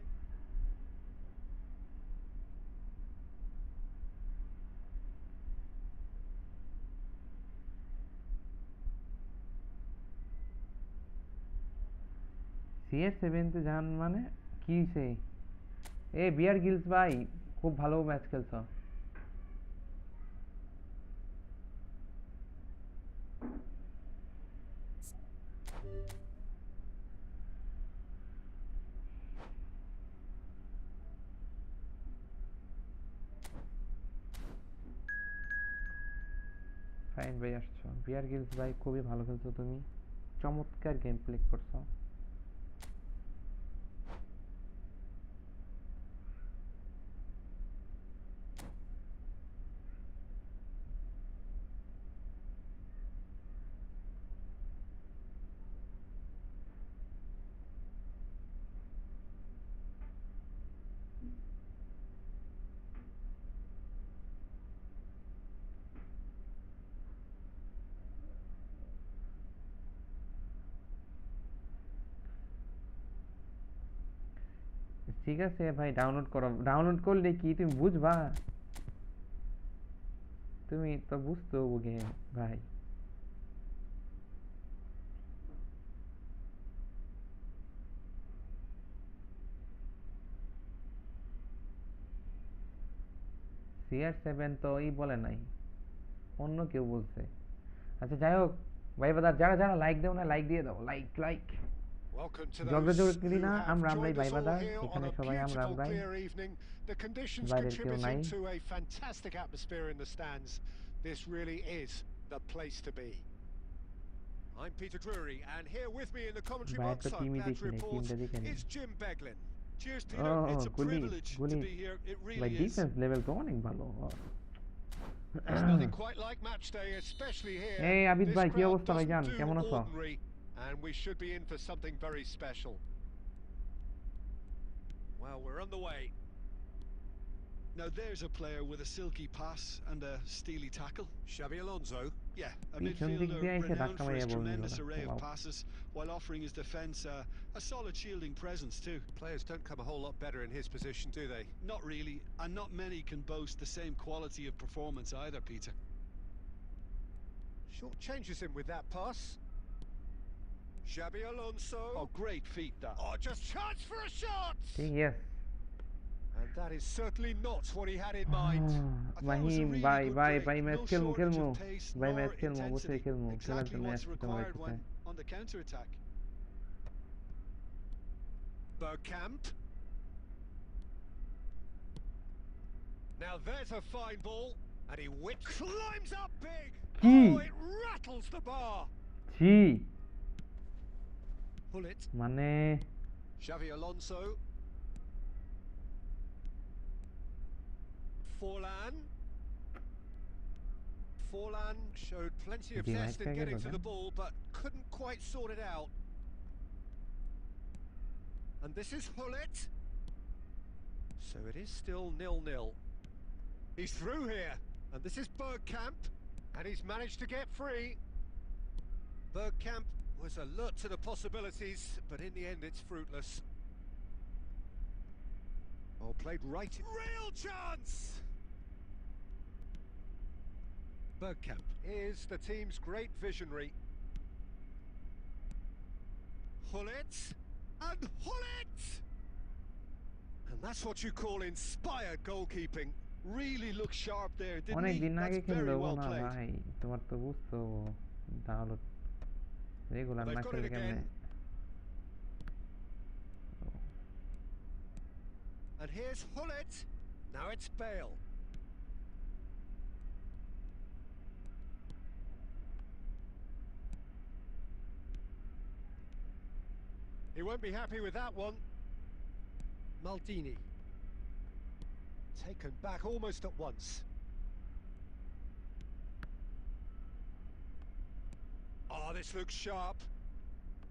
সিএস7 তে যান মানে কি হইছে এ বিয়ার গিলস ভাই খুব ভালো ম্যাচ খেলছো ফাইন ভাই আসছো বিয়ার গিলস ভাই খুবই ভালো খেলছো তুমি চমৎকার গেম প্লে করছো ঠিক আছে ভাই ডাউনলোড করো ডাউনলোড করলে কি তুমি বুঝবা তুমি তো বুঝতে হবে গেম ভাই CR7 তো ই বলে নাই অন্য কেউ বলছে আচ্ছা যাই হোক ভাই বাদার যারা যারা লাইক দাও না লাইক দিয়ে দাও like like Welcome to জগদে those জগৎ who না have আমরাই joined ভাই us all বাদার here on এখানে a সবাই beautiful আমরাই clear evening. The conditions বাইরের কেউ নাই contributing to a fantastic atmosphere in the stands. This really is the place to be. I'm Peter Drury, and here with me in the commentary বাইরে box, তো I'm টিমই glad to দেখি নাই report, টিমটা দেখে নি is Jim Beglin. Cheers, ও Peter. It's a গুলি privilege to গুলি be here. It ভাই really is. ডিফেন্স লেভেল তো অনেক ভালো There's nothing quite like match day, especially here. এই আবিদ This ভাই কি crowd অবস্থা doesn't ভাইজান do কেমন আছো ordinary, and we should be in for something very special. Well, we're on the way. Now there's a player with a silky pass and a steely tackle. Xabi Alonso. Yeah, a পিছন দিক midfielder দিয়ে এসে renowned ধাক্কা for his মারিয়া বল নিল tremendous array of wow passes while offering his defence a solid shielding presence too. Players don't come a whole lot better in his position, do they? Not really, and not many can boast the same quality of performance either, Peter. Short changes in with that pass. Xabi Alonso. Oh, great feat that. Oh, just chance for a shot! ঠিক আছে And that is certainly not what he had in mind. I thought it was a Mahim really ভাই good ভাই break. ভাই match No খেলমু shortage খেলমু of pace ভাই nor match খেলমু অবশ্যই intensity. খেলমু খেলার Exactly জন্য what's আসতে required হইতেছে when on the counter attack. Bergkamp. Now there's a fine ball, and he climbs up big. কি Oh, it rattles the bar. G Pull it. মানে Xavi Alonso. Forlan. Forlan showed plenty of Did I zest in take it getting to again? the ball, but couldn't quite sort it out. And this is Hullet. So it is still 0-0. He's through here, and this is Bergkamp, and he's managed to get free. Bergkamp was alert to the possibilities, but in the end it's fruitless. Oh, played right. Real chance! Bergkamp is the team's great visionary. Hullet, and Hullet! And that's what you call inspired goalkeeping. Really looked sharp there, didn't অনেক he? দিন আগে That's খেললে very হবো well না played. ভাই তোমার তো বুঝতে হবো ডাউনলোড রেগুলার They've না got খেললে it কেমনে again. And here's Hullet. Now it's Bale. He won't be happy with that one. Maldini. Taken back almost at once. Oh, this looks sharp.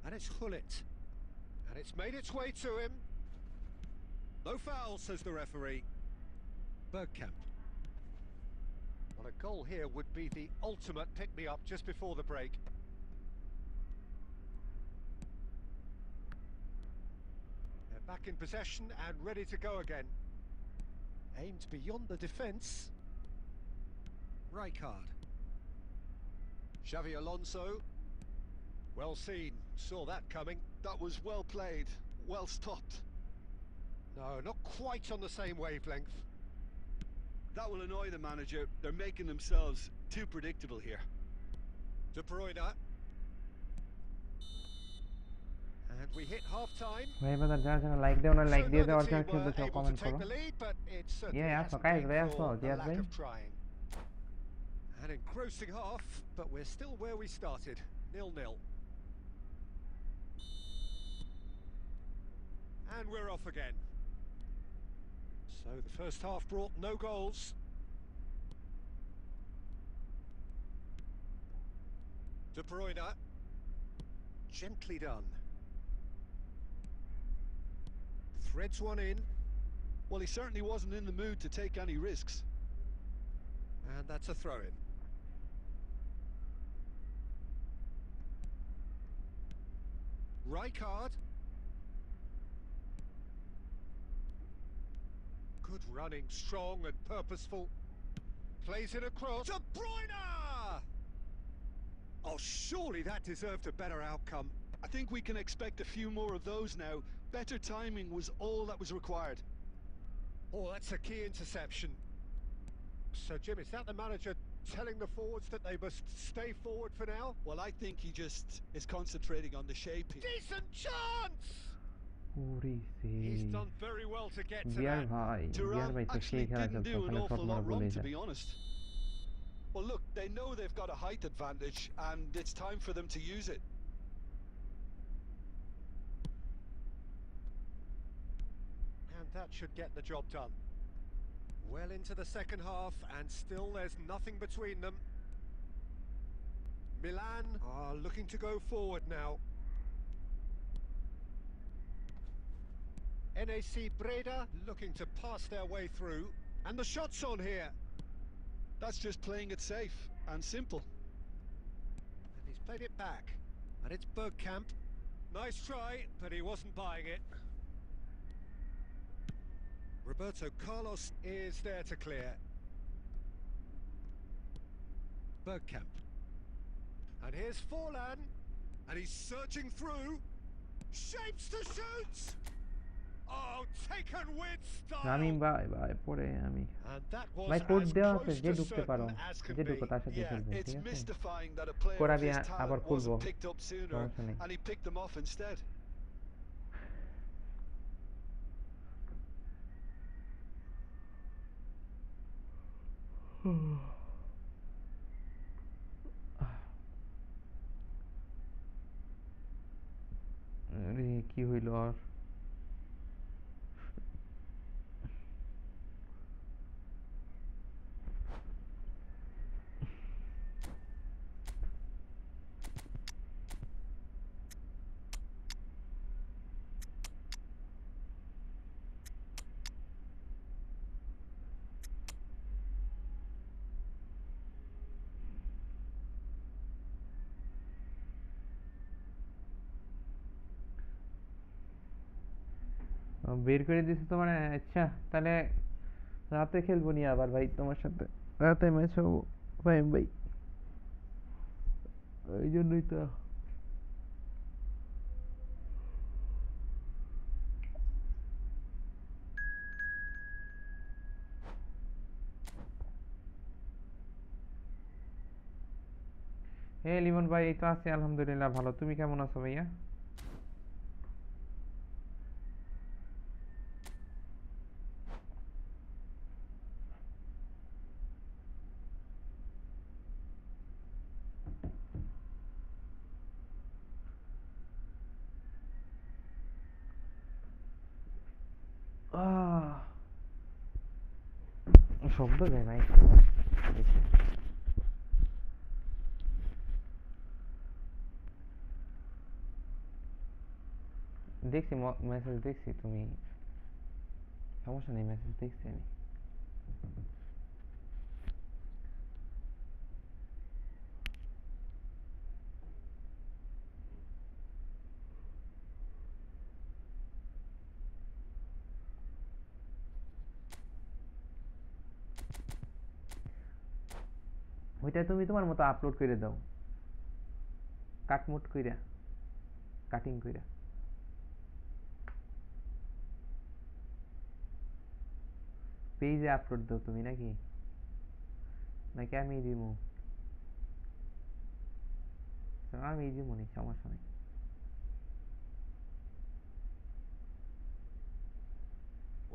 And it's Hullet. And it's made its way to him. No foul, says the referee. Bergkamp. Well, a goal here would be the ultimate pick-me-up just before the break. They're back in possession and ready to go again. Aimed beyond the defence. Rijkaard. Xavi Alonso. Well seen, saw that coming. That was well played, well stopped. No, not quite on the same wavelength. That will annoy the manager. They're making themselves too predictable here. De Bruyne. And we hit half-time. ভাই বাজার যারা যারা like দাও না like So দিয়ে neither দাও আর team যারা were খেলতে চাও able to কমেন্ট take করো the lead, but it certainly Yeah, hasn't guys, been very for well, the yeah, lack right. of trying. An engrossing half, but we're still where we started, 0-0. And we're off again. So the first half brought no goals. De Bruyne. Gently done. Threads one in. Well, he certainly wasn't in the mood to take any risks. And that's a throw-in. Rijkaard. Good running, strong and purposeful. Plays it across. De Bruyne! Oh, surely that deserved a better outcome. I think we can expect a few more of those now. Better timing was all that was required. Oh, that's a key interception. So, Jim, is that the manager telling the forwards that they must stay forward for now? Well, I think he just is concentrating on the shape here. Decent chance! He's He's done very well to get to Biar that. bhai Turan তো actually সেই খেলা didn't খেলতো do an ওখানে shot awful মারা lot ভুলে wrong, to যায় be honest. Well, look, they know they've got a height advantage, and it's time for them to use it. And that should get the job done. Well into the second half, and still there's nothing between them. Milan are looking to go forward now. NAC Breda looking to pass their way through. And the shot's on here. That's just playing it safe and simple. And he's played it back. And it's Bergkamp. Nice try, but he wasn't buying it. Roberto Carlos is there to clear. Bergkamp. And here's Forlan. And he's searching through. Shapes to shoot! Oh, taken with style! আমি ভাই পরে আমি And that was ভাই code as দেওয়া আছে close যে to ঢুকতে পারো certain as can যে ঢুকো be. তার সাথে Yeah, খেলবো it's ঠিক আছে mystifying that a player code of আমি his আবার talent খুলবো wasn't picked up sooner, সমস্যা নেই and he picked them off instead. আরে কি হইল আর বের করে দিয়েছে তো মানে আচ্ছা তাহলে রাতে খেলবো নি আবার ভাই তোমার সাথে রাতে ম্যাচ হবো ফাহিম ভাই ওই জন্যই তো লিমন ভাই এই তো আছি আলহামদুলিল্লাহ ভালো তুমি কেমন আছো ভাইয়া শব্দ দেয় নাই দেখছি মেসেজ দেখছি তুমি সমস্যা নেই মেসেজ দেখছি আমি ওইটা তুমি তোমার মতো আপলোড করে দাও কাটমুট কইরা কাটিং কইরা পেজে আপলোড দাও তুমি নাকি নাকি আমি দিমু আমি দিমু নি সমস্যা নেই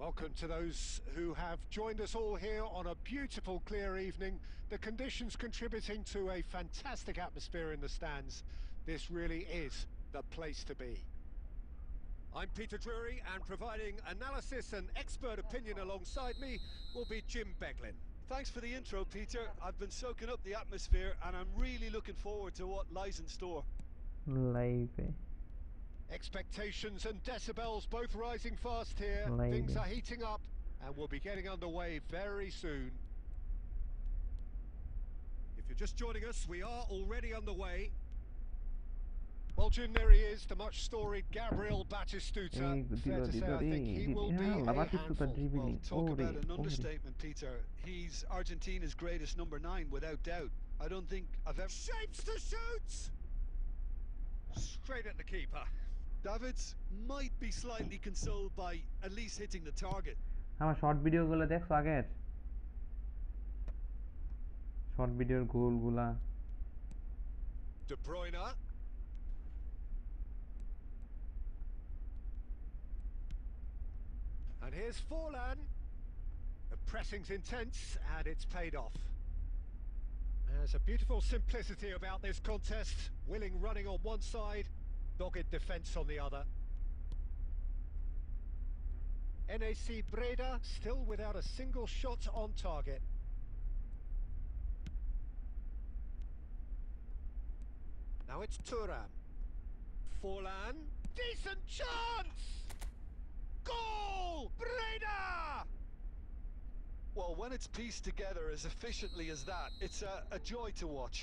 Welcome to those who have joined us all here on a beautiful, clear evening. The conditions contributing to a fantastic atmosphere in the stands. This really is the place to be. I'm Peter Drury, and providing analysis and expert opinion alongside me will be Jim Beglin. Thanks for the intro, Peter. I've been soaking up the atmosphere and I'm really looking forward to what lies in store. Live. Expectations and decibels both rising fast here. Live. Things are heating up and we'll be getting underway very soon. If you're just joining us, we are already underway. Well, Jim, there he is, the much storied Gabriel Batistuta. Fair to say, I think he will be a handful. Well, talk about an understatement, Peter. He's Argentina's greatest number 9, without doubt. I don't think I've ever... Shapes to shoot! Straight at the keeper. Davids might be slightly consoled by at least hitting the target. আমার short ভিডিওগুলো দেখছো আগের short ভিডিওর গোলগুলা De Bruyne. And here's Forlan. The pressing's intense and it's paid off. There's a beautiful simplicity about this contest. Willing running on one side, dogged defence on the other. NAC Breda still without a single shot on target. Now it's Thuram. Forlan. Decent chance! Goal! Breda! Well, when it's pieced together as efficiently as that, it's a joy to watch.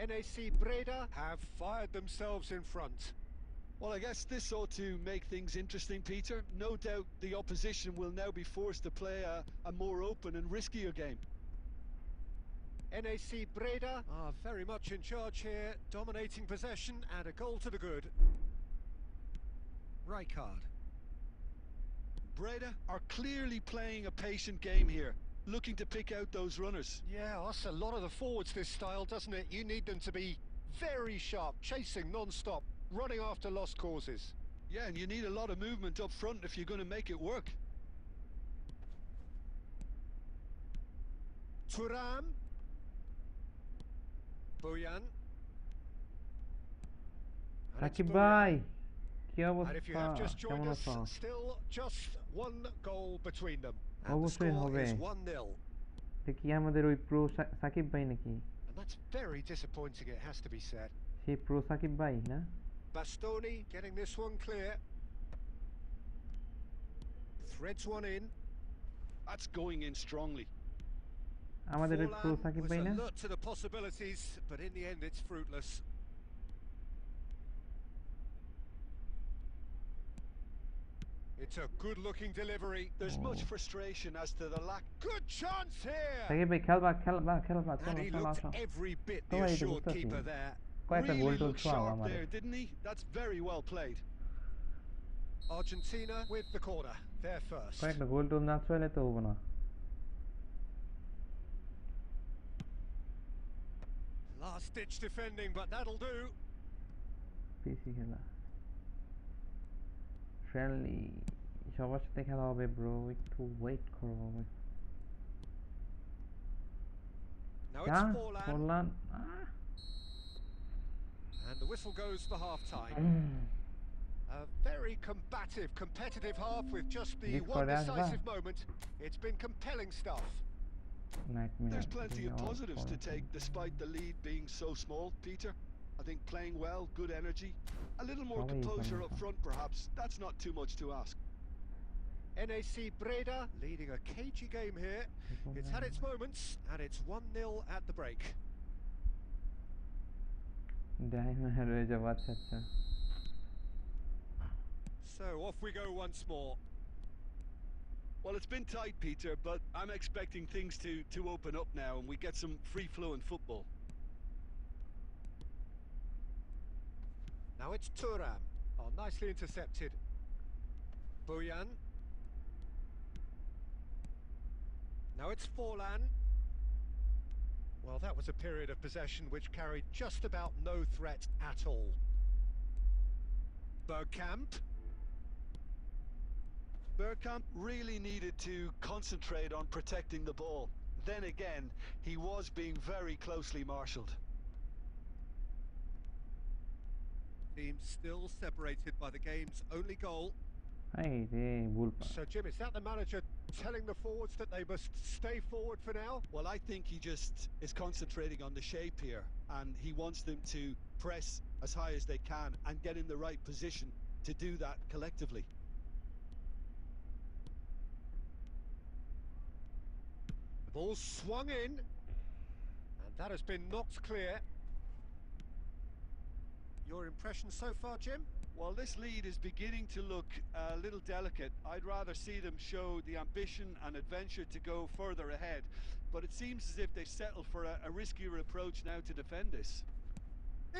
NAC Breda have fired themselves in front. Well, I guess this ought to make things interesting, Peter. No doubt the opposition will now be forced to play a more open and riskier game. NAC Breda are very much in charge here, dominating possession and a goal to the good. Rijkaard. Breda are clearly playing a patient game here, looking to pick out those runners. Yeah, that's a lot of the forwards this style, doesn't it? You need them to be very sharp, chasing non-stop, running after lost causes. Yeah, and you need a lot of movement up front if you're going to make it work. Thuram. Bojan. Shakib ভাই কি And if you অবস্থা have just joined কেমন us, আছো still just one goal between them. And the অবশ্যই score হবে is 1-0. এটা কি আমাদের ওই প্রো সাকিব ভাই নাকি And that's very disappointing, it has to be said. সেই প্রো সাকিব ভাই না Bastoni getting this one clear. Threads one in. That's going in strongly. আমাদের ওই প্রো Forlan সাকিব was ভাই না alert to the possibilities, but in the end it's fruitless. It's a good-looking delivery. There's much frustration as to the lack. Good chance here. Shakib ভাই খেলবা খেলবা খেলবা And চলো he চলো looked আসো every bit তো the এই তো assured বুঝতেছি keeper there. কয়েকটা গোল Really টোল looked ছোঁয়াও sharp আমাদের there, didn't he? That's very well played. Argentina with the corner. They're first. কয়েকটা গোল টোল না ছোঁয়ালে তো হবো না Last-ditch defending, but that'll do. পিসি খেলা ফ্রেন্ডলি সবার সাথে খেলা হবে ব্রো একটু ওয়েট করো হবে Now যা it's Forlan. করলাম And the whistle goes for half-time. A very combative, competitive half with just the This one for us, decisive moment. It's been compelling stuff. There's plenty of positives to take despite the lead being so small, Peter. I think playing well, good energy. A little more composure up front perhaps. That's not too much to ask. NAC Breda leading a cagey game here. It's had its moments and it's 1-0 at the break. So off we go once more. Well, it's been tight, Peter, but I'm expecting things to open up now and we get some free-flowing football. Now it's Thuram. Oh, nicely intercepted. Bojan. Now it's Forlan. Well, that was a period of possession which carried just about no threat at all. Bergkamp. Bergkamp really needed to concentrate on protecting the ball. Then again, he was being very closely marshalled. Team still separated by the game's only goal. Hey, So Jim, is that the manager telling the forwards that they must stay forward for now? Well, I think he just is concentrating on the shape here, and he wants them to press as high as they can and get in the right position to do that collectively. The ball swung in, and that has been knocked clear. Your impression so far, Jim? Well, this lead is beginning to look a little delicate. I'd rather see them show the ambition and adventure to go further ahead. But it seems as if they've settled for a riskier approach now to defend this.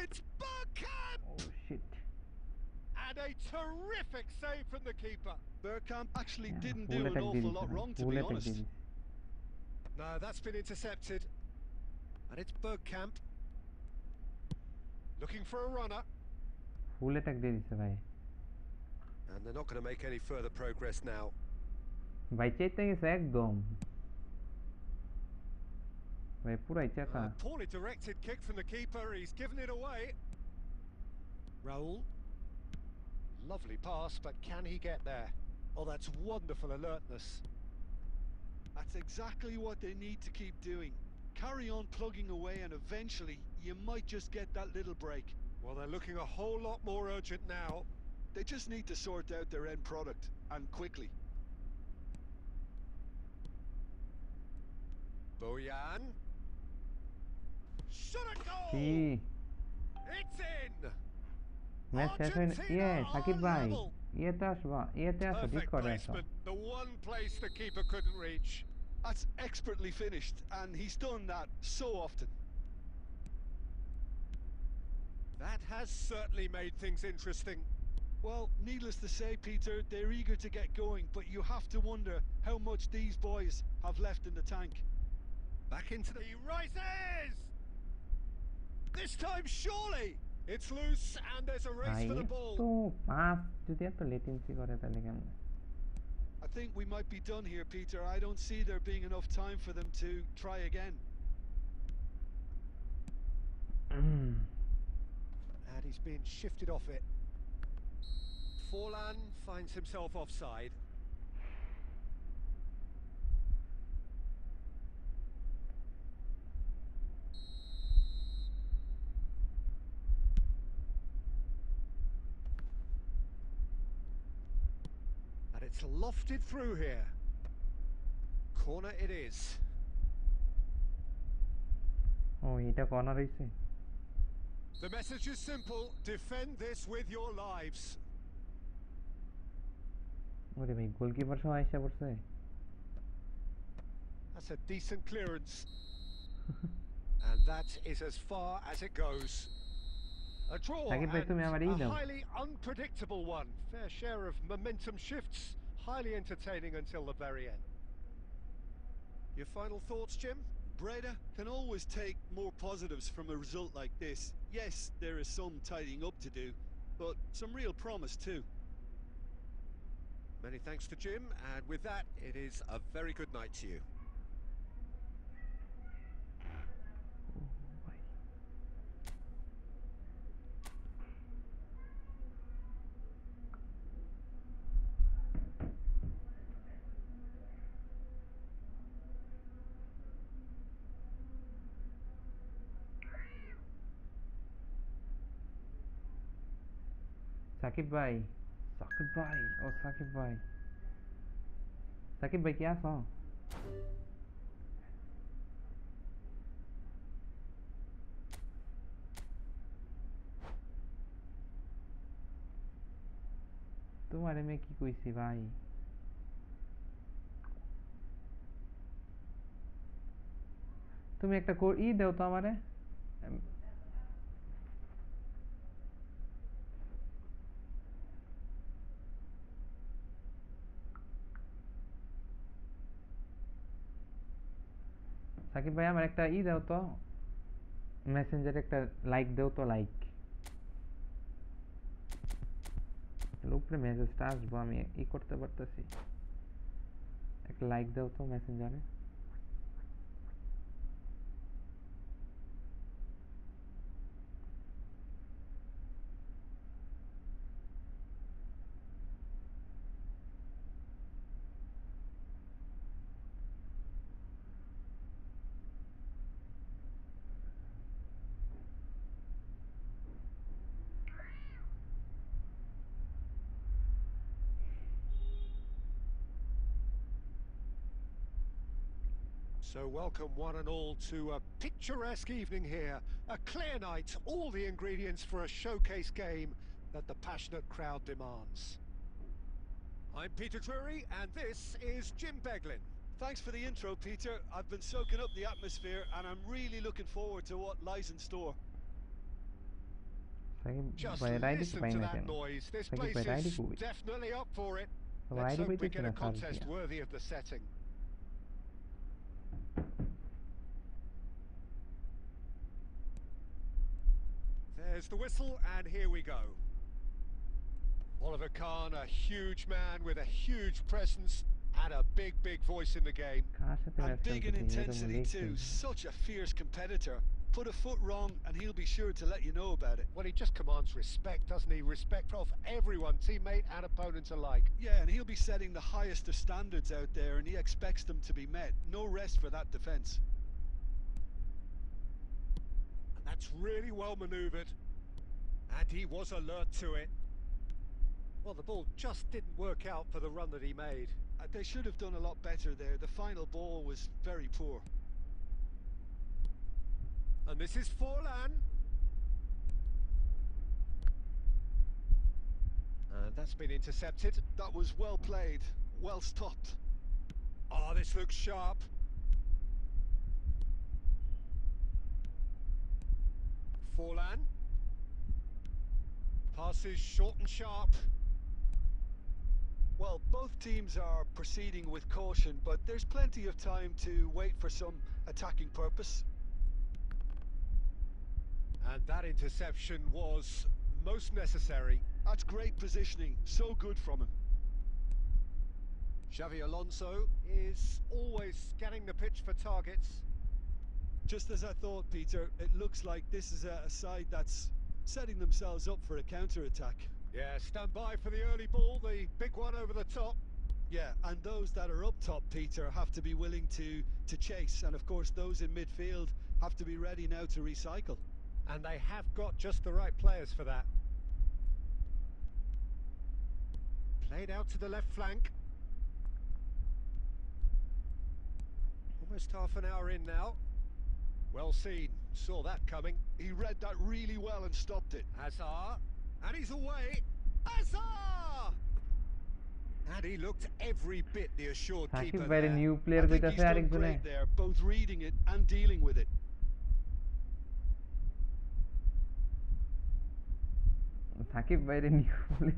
It's Bergkamp! Oh shit. And a terrific save from the keeper. Bergkamp actually Yeah, didn't full do an attack awful দিয়েছে lot ভাই, wrong, to full be attack honest. দিয়েছে। No, that's been intercepted. And it's Bergkamp. Looking for a runner. Full attack দিয়ে দিছে ভাই। And they're not going to make any further progress now. ভাই চেতে গেছে একদম। ভাই পুরাই চেতা। Poorly directed kick from the keeper. He's given it away. Raul. Lovely pass, but can he get there? Oh, that's wonderful alertness. That's exactly what they need to keep doing. Carry on plugging away, and eventually you might just get that little break. Well, they're looking a whole lot more urgent now. They just need to sort out their end product, and quickly. Bojan. Shot a goal! কি It's in! Match শেষ হয়নি। ইয়ে Argentina Shakib on ভাই, level. ইয়েতে আসবা, ইয়েতে আসো, Perfect ডিসকর্ডে আসো। placement. The one place the keeper couldn't reach. That's expertly finished, and he's done that so often. That has certainly made things interesting. Well, needless to say, Peter, they're eager to get going, but you have to wonder how much these boys have left in the tank. Back into the... He rises! This time, surely! It's loose, and there's a race ভাই for the এত ball. Pass যদি এত latency করে তাহলে কেমন? I think we might be done here, Peter. I don't see there being enough time for them to try again. And he's been shifted off it. Forlan finds himself offside. And it's lofted through here. Corner it is. ও এটা corner হইছে। The message is simple: defend this with your lives. ওরে ভাই goalkeeper সহ আইসা পড়ছে। That's a decent clearance. And that is as far as it goes. A draw Shakib ভাই তুমি আমার এই and a দাও। highly unpredictable one. Fair share of momentum shifts. Highly entertaining until the very end. Your final thoughts, Jim? Breda can always take more positives from a result like this. Yes, there is some tidying up to do, but some real promise too. Many thanks to Jim, and with that, it is a very good night to you. Shakib ভাই, সাকিব ভাই, ও সাকিব ভাই, সাকিব ভাই কি আছো? তোমার আমি কি কইছি ভাই? তুমি একটা ই দাও তো আমারে। সাকিব ভাই আমার একটা ই দাও তো, মেসেঞ্জারে একটা লাইক দাও তো, লাইক। হ্যালো উপরে মেসেজটা আসবো, আমি ই করতে পারতেছি। একটা লাইক দাও তো মেসেঞ্জারে। So welcome one and all to a picturesque evening here. A clear night, all the ingredients for a showcase game that the passionate crowd demands. I'm Peter Drury and this is Jim Beglin. Thanks for the intro, Peter. I've been soaking up the atmosphere and I'm really looking forward to what lies in store. Just listen to that noise. This place is definitely up for it. Let's hope we get a contest worthy of the setting. There's the whistle, and here we go. Oliver Kahn, a huge man with a huge presence and a big voice in the game. And big in intensity too. Such a fierce competitor. Put a foot wrong and he'll be sure to let you know about it. Well, he just commands respect, doesn't he? Respect of everyone, teammate and opponent alike. Yeah, and he'll be setting the highest of standards out there and he expects them to be met. No rest for that defence. And that's really well manoeuvred. And he was alert to it. Well, the ball just didn't work out for the run that he made. They should have done a lot better there. The final ball was very poor. And this is Forlan. And that's been intercepted. That was well played, well stopped. Oh, this looks sharp. Forlan. Passes short and sharp. Well, both teams are proceeding with caution, but there's plenty of time to wait for some attacking purpose. And that interception was most necessary. That's great positioning, so good from him. Xavi Alonso is always scanning the pitch for targets. Just as I thought, Peter, it looks like this is a side that's setting themselves up for a counter-attack. Yeah, stand by for the early ball, the big one over the top. Yeah, and those that are up top, Peter, have to be willing to chase. And of course, those in midfield have to be ready now to recycle. And they have got just the right players for that. Played out to the left flank. Almost half an hour in now. Well seen, saw that coming. He read that really well and stopped it. Hazard, and he's away. Hazard! And he looked every bit the assured keeper there. New player I think he's done great there, both reading it and dealing with it. Shakib ভাই new player,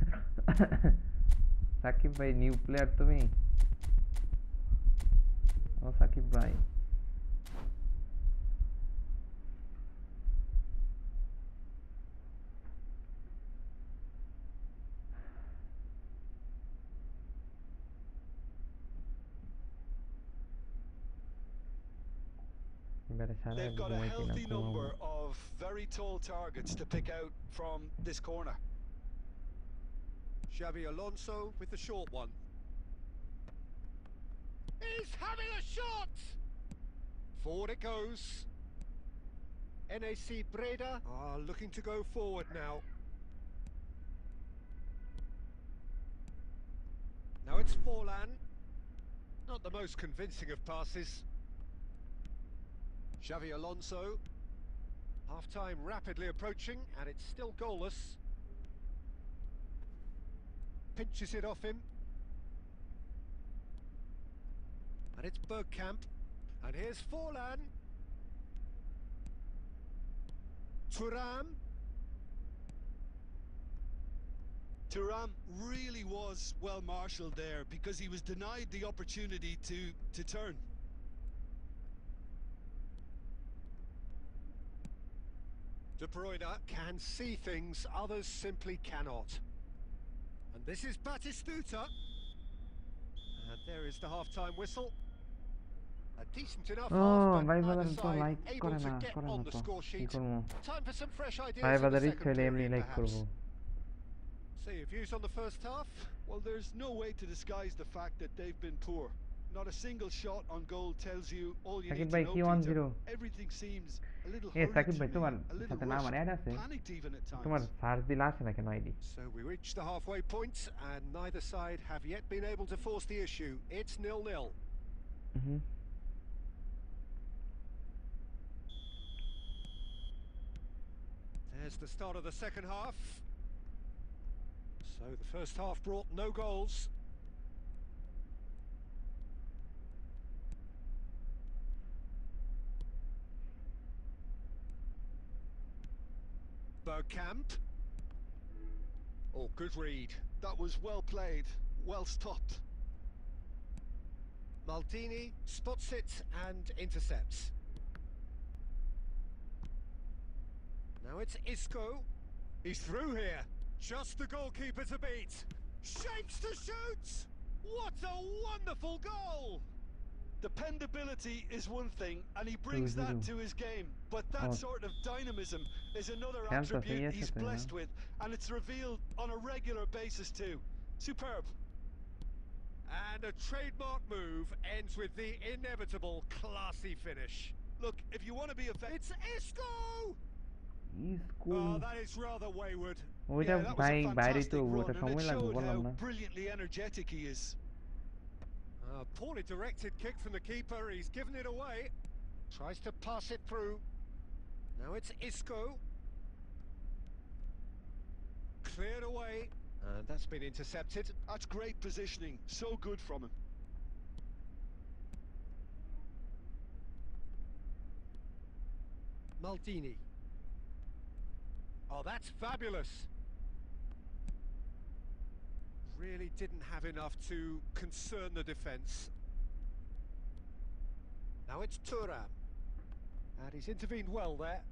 Shakib ভাই new player তুমি? ও সাকিব ভাই, They've got a healthy number of very tall targets to pick out from this corner. Xavi Alonso with the short one. He's having a shot! Forward it goes. NAC Breda are looking to go forward now. Now it's Forlan. Not the most convincing of passes. Xavi Alonso. Half-time rapidly approaching and it's still goalless. Pinches it off him. And it's Bergkamp. And here's Forlan. Thuram. Thuram really was well marshalled there because he was denied the opportunity to turn. De Bruyne can see things others simply cannot. And this is Batistuta. And there is the half-time whistle. A decent enough half, but ভাই neither বাদার তো side like able করে to না get করে on না the তো score কি sheet. করবো Time for some fresh ideas ভাই in the বাদার second ইচ্ছা হলে এমনি period, লাইক করবো perhaps. So your views on the first half? Well, there's no way to disguise the fact that they've been poor. Not a single shot on goal tells you all you Sakib need to ভাই know, কি Peter. 1-0 Everything seems a little এ hurried Sakib to ভাই me, তোমার a little সাথে না আমার rushed, add আছে panicked even at তোমার times. সার্চ দিলে আসে না কেন ID So we reach the halfway point, and neither side have yet been able to force the issue. It's 0-0. There's the start of the second half. So the first half brought no goals. Bergkamp. Oh, good read. That was well played, well stopped. Maldini spots it and intercepts. Now it's Isco. He's through here. Just the goalkeeper to beat. Shapes to shoot! What a wonderful goal! Dependability is one thing, and he brings that to his game. But that sort of dynamism is another attribute he's blessed with, and it's revealed on a regular basis too. Superb. And a trademark move ends with the inevitable classy finish. Look, if you want to be effective... It's Isco! Isco. Oh, that is rather wayward. ওইটা ভাই বাইরে তো ওটা সময় লাগবে বললাম না Brilliantly energetic he is. Poorly directed kick from the keeper. He's given it away. Tries to pass it through. Now it's Isco. Cleared away. And that's been intercepted. That's great positioning. So good from him. Maldini. Oh, that's fabulous. Really didn't have enough to concern the defence. Now it's Thuram. And he's intervened well there.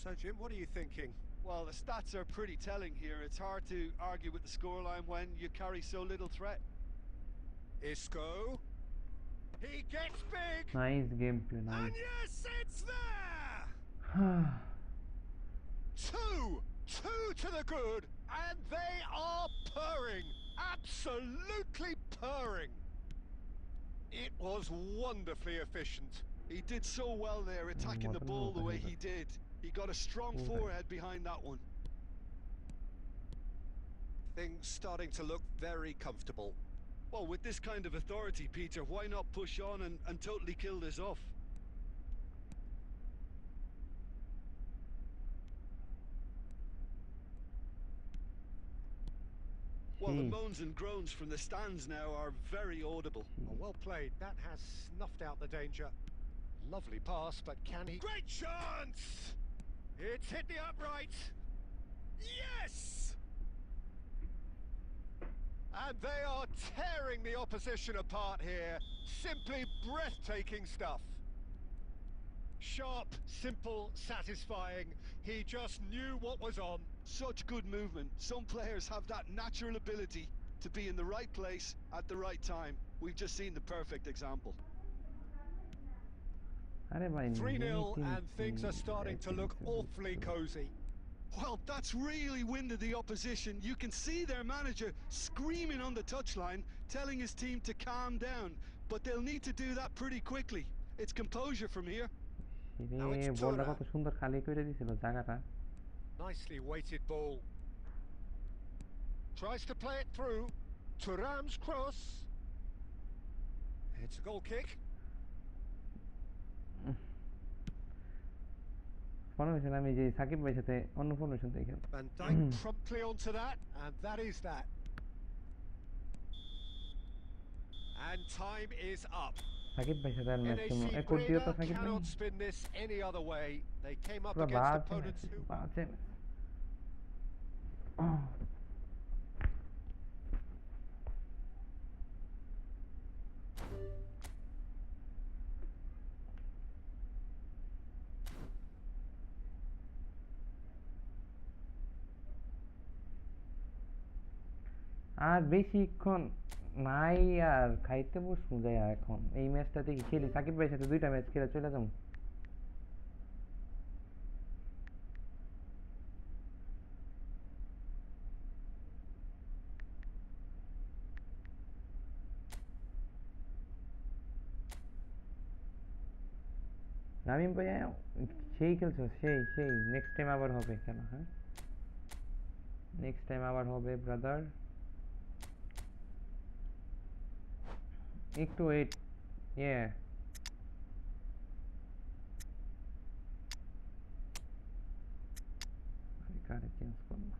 So, Jim, what are you thinking? Well, the stats are pretty telling here. It's hard to argue with the scoreline when you carry so little threat. Isco. He gets big. Nice gameplay, nice. And yes, it's there. Two to the good, and they are purring. Absolutely purring. It was wonderfully efficient. He did so well there, attacking the ball the way he did. He got a strong forehead behind that one. Things starting to look very comfortable. Well, with this kind of authority, Peter, why not push on and totally kill this off? Well, the moans and groans from the stands now are very audible. Oh, well played. That has snuffed out the danger. Lovely pass, but can he... Great chance! It's hit the upright. Yes! And they are tearing the opposition apart here. Simply breathtaking stuff. Sharp, simple, satisfying. He just knew what was on. Such good movement. Some players have that natural ability to be in the right place at the right time. We've just seen the perfect example. 3-0 and things are starting to look awfully cosy. Well, that's really winded the opposition. You can see their manager screaming on the touchline, telling his team to calm down. But they'll need to do that pretty quickly. It's composure from here. বলটা কত সুন্দর খালি করে দিছিল জায়গাটা Nicely weighted ball. Tries to play it through. Thuram's cross. It's a goal kick. Formation আমি যে সাকিব ভাইয়ের সাথে অন্য ফরমেশন দেখি Van Dijk promptly onto that, and that is that. And time is up. Shakib ভাইয়ের সাথে আর ম্যাচ NAC এক coat দিও তো সাকিব ভাই cannot spin this any other way. They came up পুরো against বাজে opponents who... বাজে আর বেশিক্ষণ নাই, আর খাইতে বসবো যাইয়া এখন এই ম্যাচটা দেখি খেলি, সাকিব ভাইয়ের সাথে 2টা ম্যাচ খেলে চলে যাবো। রামিম ভাইয়া সেই খেলছো, সেই সেই নেক্সট টাইম আবার হবে খেলা। হ্যাঁ, নেক্সট টাইম আবার হবে ব্রাদার, একটু ওয়েট। ইয়ে কারে চেঞ্জ করবো?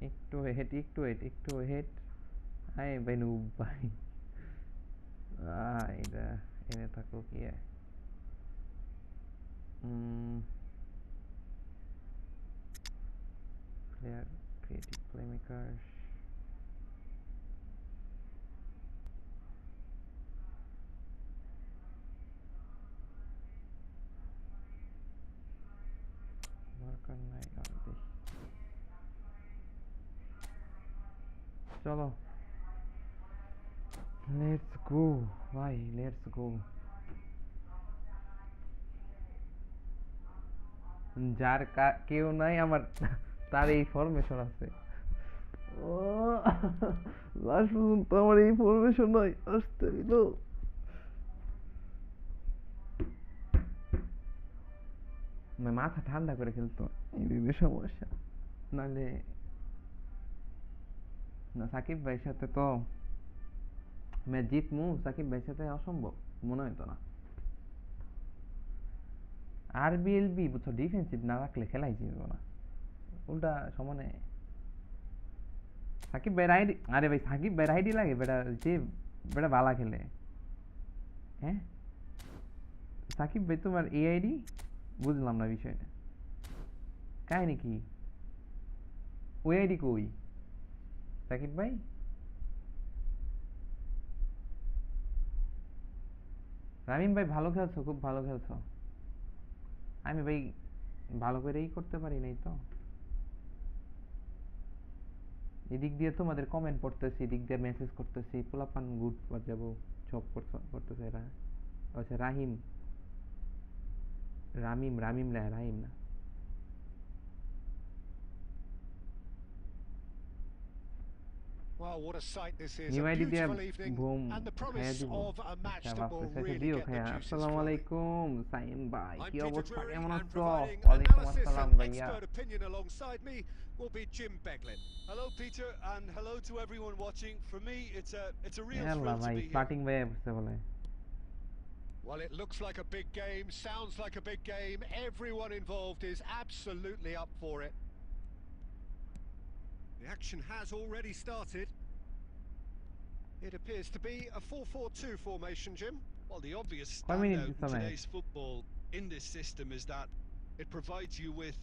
একটু হেড, একটু হেড, একটু হেড। আয় ভাই নুব ভাই, এটা এনে থাকো কি প্লেয়ার ক্রিয়েটিভ প্লেমেকার। দরকার নাই আর দেখি, চলো লেটস গো ভাই, লেটস গো। যার কেউ নাই আমার, তার এই ফরমেশন আছে। ও লাস্ট পর্যন্ত আমার এই ফরমেশন নাই, আসতে দিল। মাথা ঠান্ডা করে খেলতো, এই সমস্যা। নাহলে না, সাকিব ভাইয়ের সাথে তো ম্যাচ জিতমু, সাকিব ভাইয়ের সাথে অসম্ভব, মনে হইতো না। আর বিএলবি বুঝছো, ডিফেন্সিভ না রাখলে খেলাই জিতবো না, উল্টা সমানে। সাকিব ভাইয়ের আইডি, আরে ভাই সাকিব ভাইয়ের আইডি লাগে বেটা, যে বেটা বালা খেলে। হ্যাঁ সাকিব ভাই তোমার এই আইডি, বুঝলাম না বিষয়টা, কাহিনি কি? ওই আইডি কই সাকিব ভাই? রামিম ভাই ভালো খেলছো, খুব ভালো খেলছো। আমি ভাই ভালো করেই করতে পারি নাই তো, এদিক দিয়ে তোমাদের কমেন্ট পড়তেছি, এদিক দিয়ে মেসেজ করতেছি, পোলাপান গুড বাজাবো সব করতেছে এরা। আচ্ছা রাহিম, রামিম, রামিম না রাহিম না। Well, what a sight this is. New A ID দিয়ে beautiful evening ঘুম and the খাইয়া promise দিব। of a match আচ্ছা that will ভাবতেছি really দিও get the খাইয়া। juices আসসালামু flowing. আলাইকুম সাইম ভাই, I'm কি Peter অবস্থা, Drury, কেমন and আছো? providing ওয়ালাইকুম analysis আসসালাম and ভাইয়া। expert opinion alongside me will be Jim Beglin. Hello, Peter, and hello to everyone watching. For me, it's a real Allah thrill to ভাই be here. স্টার্টিং ভাই আসছে বলে। Well, it looks like a big game, sounds like a big game. Everyone involved is absolutely up for it. The action has already started. It appears to be a 4-4-2 formation, Jim. Well, the obvious কয় minute standout দিছো in match? today's football in this system is that it provides you with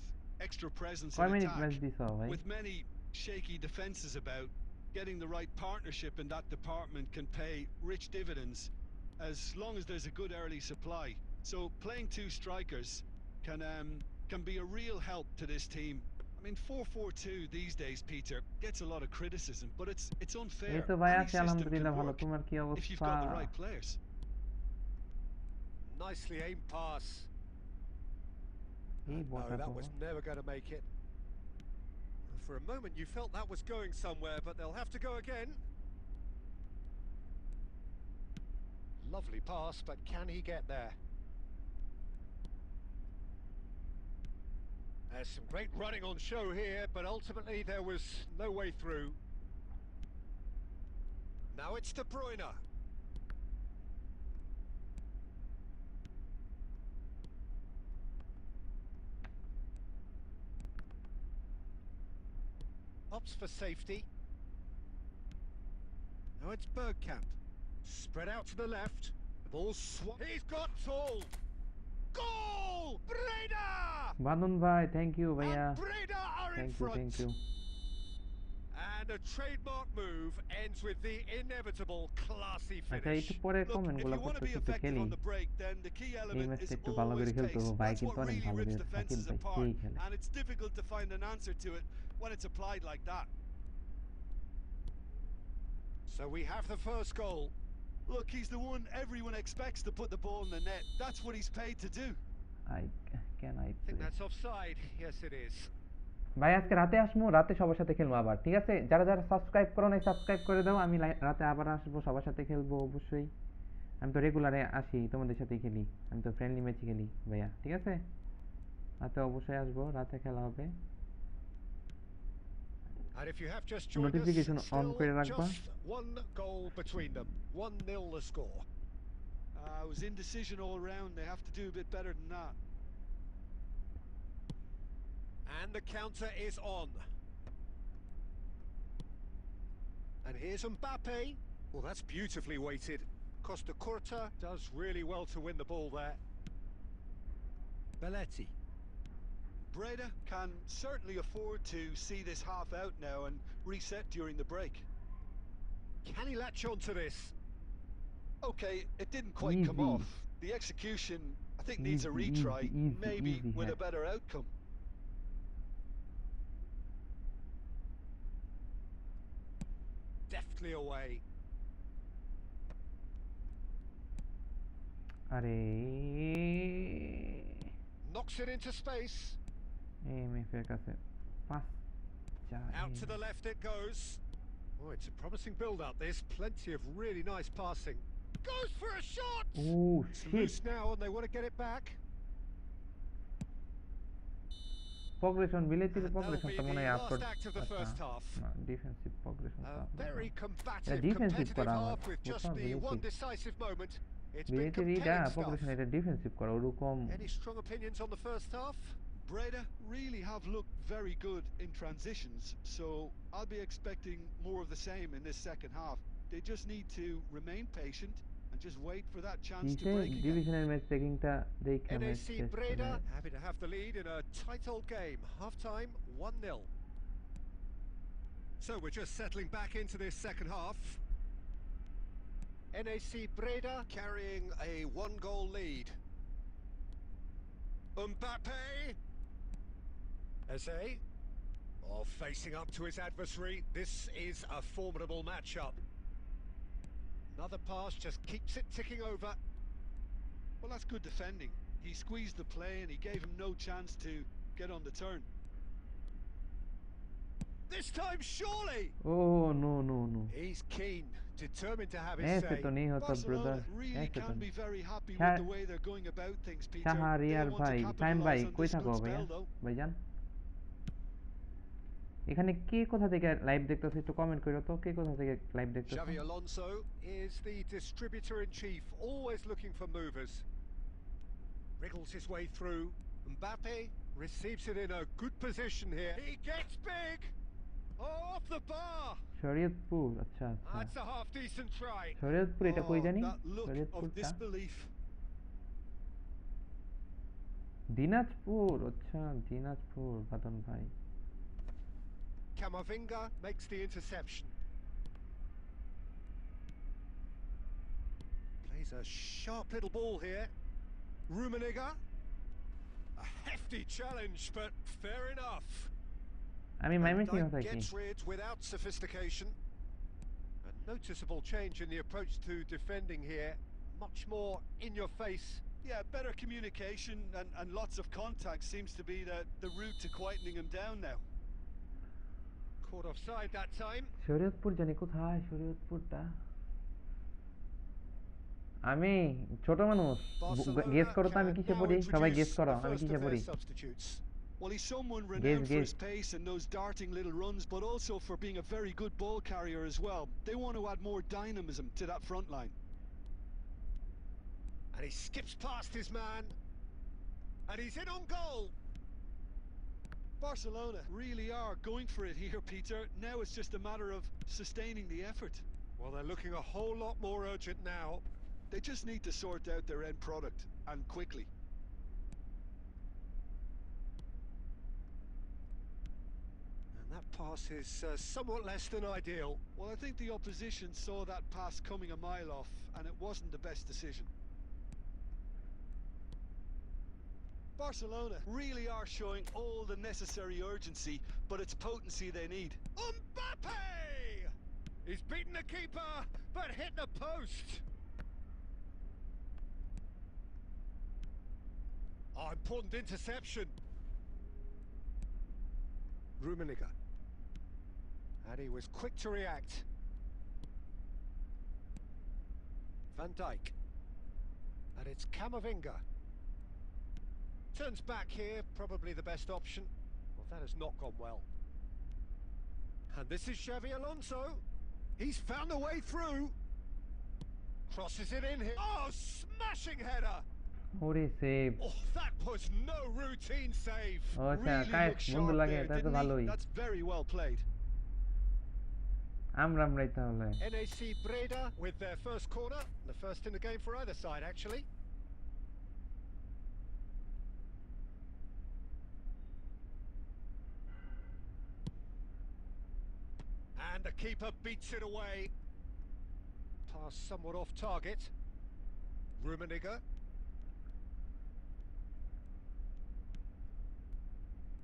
extra presence in কয় minute attack. Match দিছো ভাই? With many shaky defences about, getting the right partnership in that department can pay rich dividends as long as there's a good early supply. So playing two strikers can be a real help to this team. I mean, 4-4-2 these days, Peter, gets a lot of criticism, but it's unfair. এই তো ভাই Any আছি system আলহামদুলিল্লাহ can ভালো, work তোমার কি if you've অবস্থা? got the right players. Nicely aimed pass. এই No, বটা that তো was never going to make it. For a moment you felt that was going somewhere, but they'll have to go again. Lovely pass, but can he get there? There's some great running on show here, but ultimately there was no way through. Now it's De Bruyne. opts for safety. Now it's Bergkamp. Spread out to the left. The ball's he's got tall. Goal! Breda! Badun bhai, thank you bhaiya. And Breda are in front. Thank you. And a trademark move ends with the inevitable classy আচ্ছা finish. একটু পরে Look, comment if গুলো you want to be করতেছি তো effective খেলি on the break, then the key এই element ম্যাচটা is একটু ভালো করে always খেলতে pace. হবে ভাই That's কিন্তু what অনেক really ভালো rips করে সাকিব defenses ভাই apart, সেই খেলে and it's difficult to find an answer to it when it's applied like that. So we have the first goal. Look, he's the one everyone expects to put the ball in the net. That's what he's paid to do. I I think that's offside. Yes, it is. ভাই আজকে রাতে আসবো, রাতে সবার সাথে খেলবো আবার, ঠিক আছে? যারা যারা সাবস্ক্রাইব করো নাই সাবস্ক্রাইব করে দাও, আমি রাতে আবার আসবো, সবার সাথে খেলবো অবশ্যই। আমি তো রেগুলারে আসি, তোমাদের সাথেই খেলি, আমি তো ফ্রেন্ডলি ম্যাচ খেলি ভাইয়া, ঠিক আছে? রাতে অবশ্যই আসবো, রাতে খেলা হবে। And if you have just joined us, notification on করে still রাখবা। just one goal between them. 1-0 the score. It was indecision all round. They have to do a bit better than that. And the counter is on. And here's Mbappe. Well, that's beautifully weighted. Costa Curta does really well to win the ball there. Belletti. Breda can certainly afford to see this half out now and reset during the break. Can he latch on to this? Okay, it didn't quite come Easy. off. The execution, I think, needs a Easy, retry, maybe easy with a hack. better outcome. Deftly away. আরে Knocks it into space. MF এর কাছে pass Out to the left it goes. Oh, it's a promising build-up. There's plenty of really nice passing. Goes for a shot! Oh, It's shit. loose now and they want to get it back. progression বিলেতির And that'll progression be তো মনে the হয় last upload act of the first half. না defensive progression A তো very combative, defensive competitive করা half with হয়, just কোথাও the one বিলেতি decisive moment. It's been বিলেতির এটা compelling stuff. progression এটা ডিফেন্সিভ করা ওরকম Any strong opinions on the first half? Breda really have looked very good in transitions, so I'll be expecting more of the same in this second half. They just need to remain patient and just wait for that chance to break again. ডিভিশনের match ট্রেকিংটা দেখে match NAC Breda happy to have the lead in a tight old game. Half-time 1-0. So we're just settling back into this second half. NAC Breda carrying a one-goal lead. Mbappe. Eze. Oh, facing up to his adversary. This is a formidable matchup. Another pass just keeps it ticking over. Well, that's good defending. He squeezed the play and he gave him no chance to get on the turn. This time, surely! Oh, no. He's keen, determined to have his ऐसे say. तो नहीं होता brother Barcelona really ऐसे तो can't be नहीं very happy Shah- with the way they're going about things, Peter. Shahriar They'll want ভাই to time ভাই capitalize on কই this থাকো good ভাইয়া spell, though. ভাইজান এখানে কে কোথা থেকে লাইভ দেখতেছো একটু কমেন্ট করো তো কে কোথা থেকে লাইভ দেখতেছো Xavi Alonso is the distributor-in-chief, always looking for movers. Wriggles his way through. Mbappe receives it in a good position here. He gets big! Oh, off the bar! Shariatpur আচ্ছা That's a half-decent try. Shariatpur এটা কই জানি That look of শরীয়তপুরটা disbelief. Dinajpur আচ্ছা দিনাজপুর বাদন ভাই Camavinga makes the interception. Plays a sharp little ball here. Rummenigge. A hefty challenge, but fair enough. আমি Mymensingh Dyke থাকি gets rid without sophistication. A noticeable change in the approach to defending here. Much more in your face. Yeah, better communication and lots of contact seems to be the route to quietening him down now. Caught offside that time. Shariatpur জানি কোথায় শরীয়তপুরটা আমি ছোট মানুষ guess করো তো আমি কিসে পড়ি সবাই গেস করো আমি কিসে পড়ি Well, he's someone renowned for guess. his pace and those darting little runs, but also for being a very good ball carrier as well. They want to add more dynamism to that front line. And he skips past his man. And he's in on goal. Barcelona really are going for it here, Peter. Now it's just a matter of sustaining the effort. Well, they're looking a whole lot more urgent now. They just need to sort out their end product, and quickly. And that pass is somewhat less than ideal. Well, I think the opposition saw that pass coming a mile off, and it wasn't the best decision. Barcelona really are showing all the necessary urgency, but it's potency they need. Mbappe! He's beaten the keeper, but hit the post. Oh, important interception. Rummenigge. And he was quick to react. Van Dijk. And it's Camavinga. Turns back here, probably the best option. Well, that has not gone well. And this is Xavi Alonso. He's found a way through. Crosses it in here. Oh, smashing header. What is save? Oh, that was no routine save. Oh, Really looked sharp there, didn't he? That's very well played. আমরাই তাহলে NAC Breda with their first corner. The first in the game for either side, actually. And the keeper beats it away. Pass somewhat off target. Rummenigge.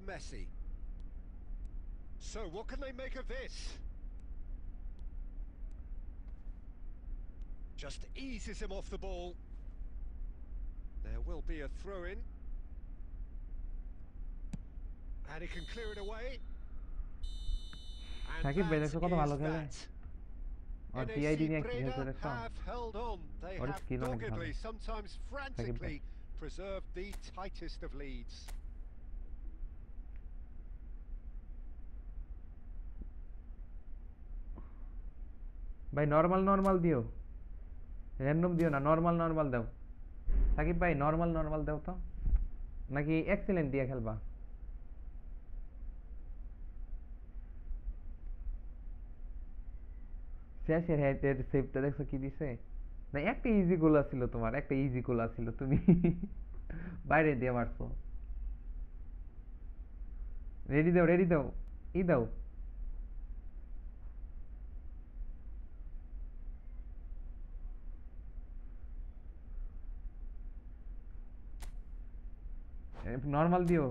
Messi. So what can they make of this? Just eases him off the ball. There will be a throw-in. And he can clear it away. Shakib ভাই দেখো কত ভালো খেলে আর TID নিয়ে কি খেলতে দেখো have held on. They Or have skill on it, doggedly, sometimes frantically, preserved the tightest of leads. ভাই নরমাল দিও র্যান্ডম দিও না নরমাল দাও সাকিব ভাই নরমাল দাও তো নাকি এক্সেলেন্ট দিয়ে খেলবা শেষের হেডের সেভটা দেখছো কি দিছে না একটা ইজি গোল ছিল তোমার একটা ইজি গোল ছিল তুমি বাইরে দিয়ে মারছো রেডি দাও ই দাও নরমাল দিও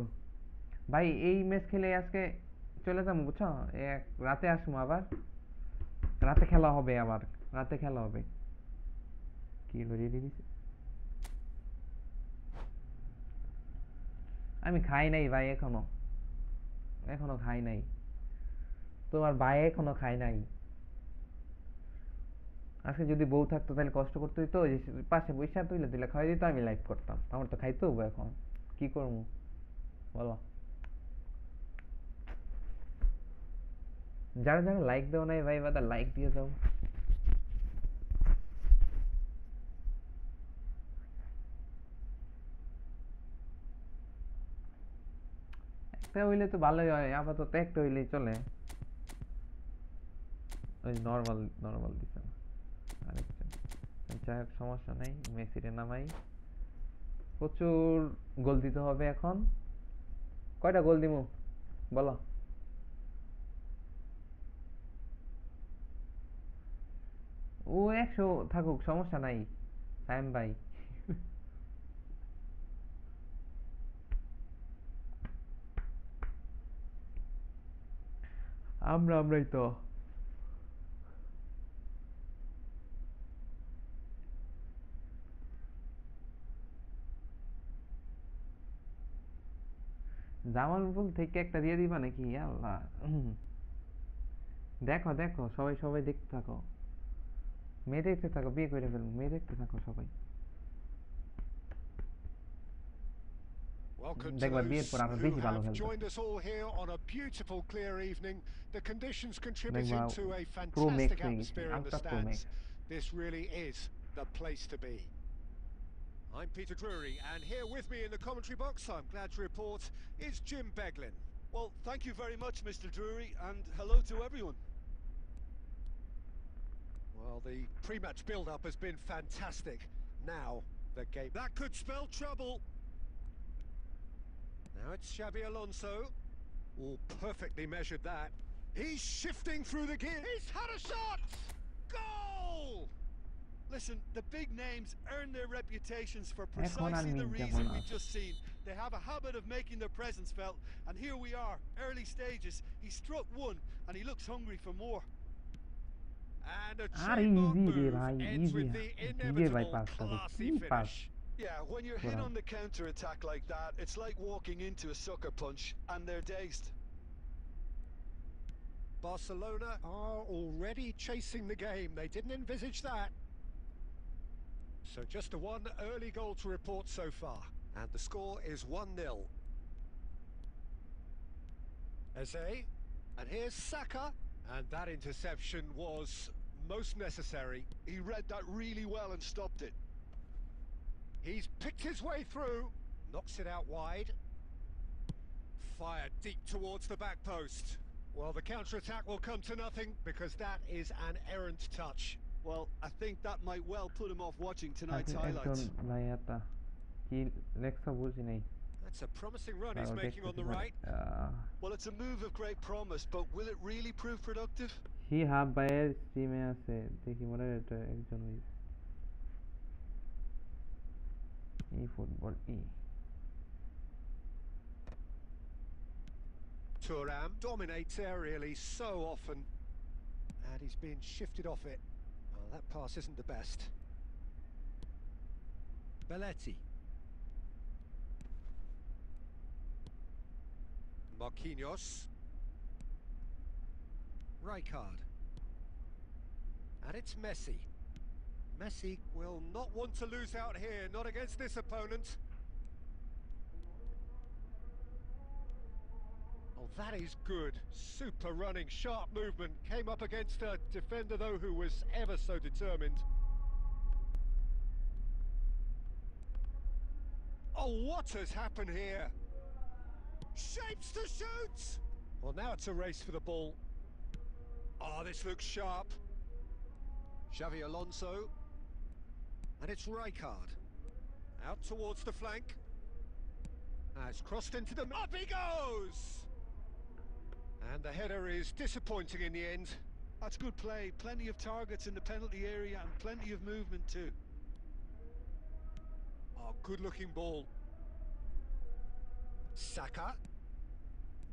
ভাই এই ম্যাচ খেলে আজকে চলে যাবো বুঝছো রাতে আসবো আবার রাতে খেলা হবে আবার কি রেডি দিছে আমি খাই নাই ভাই এখনো খাই নাই তোমার ভাই এখনো খাই নাই আজকে যদি বউ থাকতো তাহলে কষ্ট করতে হইতো পাশে বসে তুইলে খাওয়াই দিত আমি লাইভ করতাম আমার তো খাইতে হবো এখন কি করবো বলো যারা লাইক দাও নাই ভাই বাদা লাইক দিয়ে দাও একটা হইলে তো ভালোই হয় আপাতত একটা হইলেই চলে ওই নরমাল দিছে না আরেকটা যাই হোক সমস্যা নাই মেসিরে নামাই প্রচুর গোল দিতে হবে এখন কয়টা গোল দিমু বলো ও 100 থাকুক সমস্যা নাই সাইম ভাই আমরাই তো জামালপুর থেকে একটা দিয়ে দিবা নাকি আল্লাহ দেখো সবাই দেখতে থাকো মেয়ে দেখতে থাকো বিয়ে করে ফেলবো মেয়ে দেখতে থাকো সবাই Welcome to those who have joined us all here on a beautiful clear evening. The conditions contributing to a fantastic atmosphere in the stands. This really is the place to be. I'm Peter Drury, and here with me in the commentary box, I'm glad to report, is Jim Beglin. Well, thank you very much, Mr. Drury, and hello to everyone. Well, the pre-match build-up has been fantastic. Now, the game... That could spell trouble. Now it's Xabi Alonso. Oh, perfectly measured that. He's shifting through the gear. He's had a shot! Goal! Listen, the big names earn their reputations for precisely the reason we've just seen. They have a habit of making their presence felt, and here we are, early stages. He struck one, and he looks hungry for more. And a trademark move ends with the inevitable classy finish. Yeah, when you're hit on the counter-attack like that, it's like walking into a sucker punch, and they're dazed. Barcelona are already chasing the game. They didn't envisage that. So just a one early goal to report so far. And the score is 1-0. Eze. And here's Saka. And that interception was most necessary. He read that really well and stopped it. He's picked his way through. Knocks it out wide. Fired deep towards the back post. Well, the counter-attack will come to nothing because that is an errant touch. Well, I think that might well put him off watching tonight's highlights. That's a promising run he's making on the right. Well, it's a move of great promise, but will it really prove productive? He have bias team আছে দেখি মনে এটা একজন ওই eFootball E Thuram dominates aerially so often, and he's been shifted off it. Well, that pass isn't the best. Belletti. Marquinhos. Rijkaard. And it's Messi. Messi will not want to lose out here, not against this opponent. Oh, that is good. Super running, sharp movement. Came up against a defender, though, who was ever so determined. Oh, what has happened here? Shapes to shoot! Well, now it's a race for the ball. Oh, this looks sharp. Xabi Alonso. And it's Rijkaard. Out towards the flank. Has crossed into the... Up he goes! And the header is disappointing in the end. That's good play. Plenty of targets in the penalty area and plenty of movement too. Oh, good-looking ball. Saka.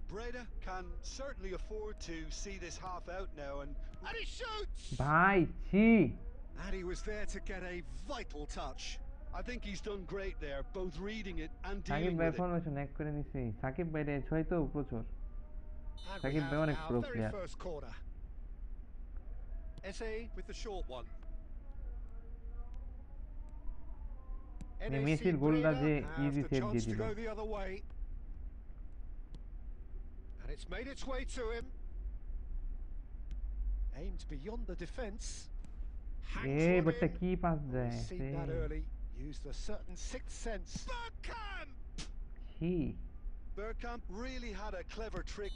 Breda can certainly afford to see this half out now, and he shoots! Bhai, chi! And he was there to get a vital touch. I think he's done great there, both reading it and Sakib dealing bhai with it. formation এক করে নিছি সাকিব ভাই এর ছয় তো প্রচুর And Sakib we bhai have অনেক our pro very player first corner. Eze with the short one. মেসির গোলটা যে ইজি সেভ দিয়ে দিল go the other way. And it's made its way to him. Aimed beyond the defence. এই বটটা কি pass দেয় Seen that early. Used a certain sixth sense. Bergkamp! কি Bergkamp really had a clever trick.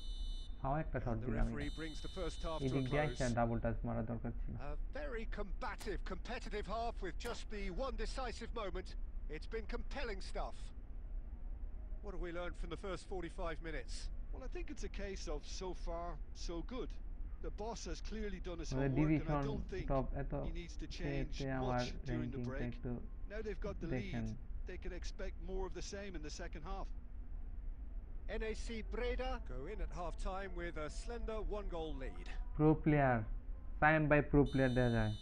হাও একটা shot The দিলাম referee brings the first half to a এদিক দিয়ে একটা close. Double touch মারা দরকার ছিল A very combative, competitive half with just the one decisive moment. It's been compelling stuff. What have we learned from the first 45 minutes? Well, I think it's a case of so far, so good. The boss has clearly done his homework, and I don't think he needs to change much during the break. Now they've got the lead, they can expect more of the same in the second half. NAC Breda go in at half-time with a slender one-goal lead. Pro player, signed by pro player দেয়া যায়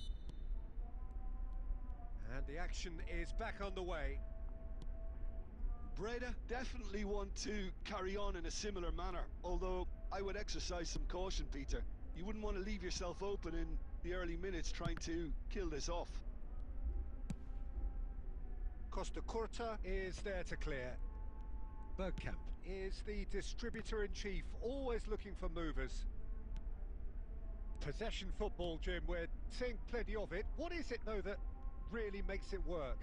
And the action is back on the way. Breda definitely want to carry on in a similar manner, although I would exercise some caution, Peter. You wouldn't want to leave yourself open in the early minutes trying to kill this off. Costa Curta is there to clear. Bergkamp is the distributor-in-chief, always looking for movers. Possession football, Jim, we're seeing plenty of it. What is it, though, that really makes it work?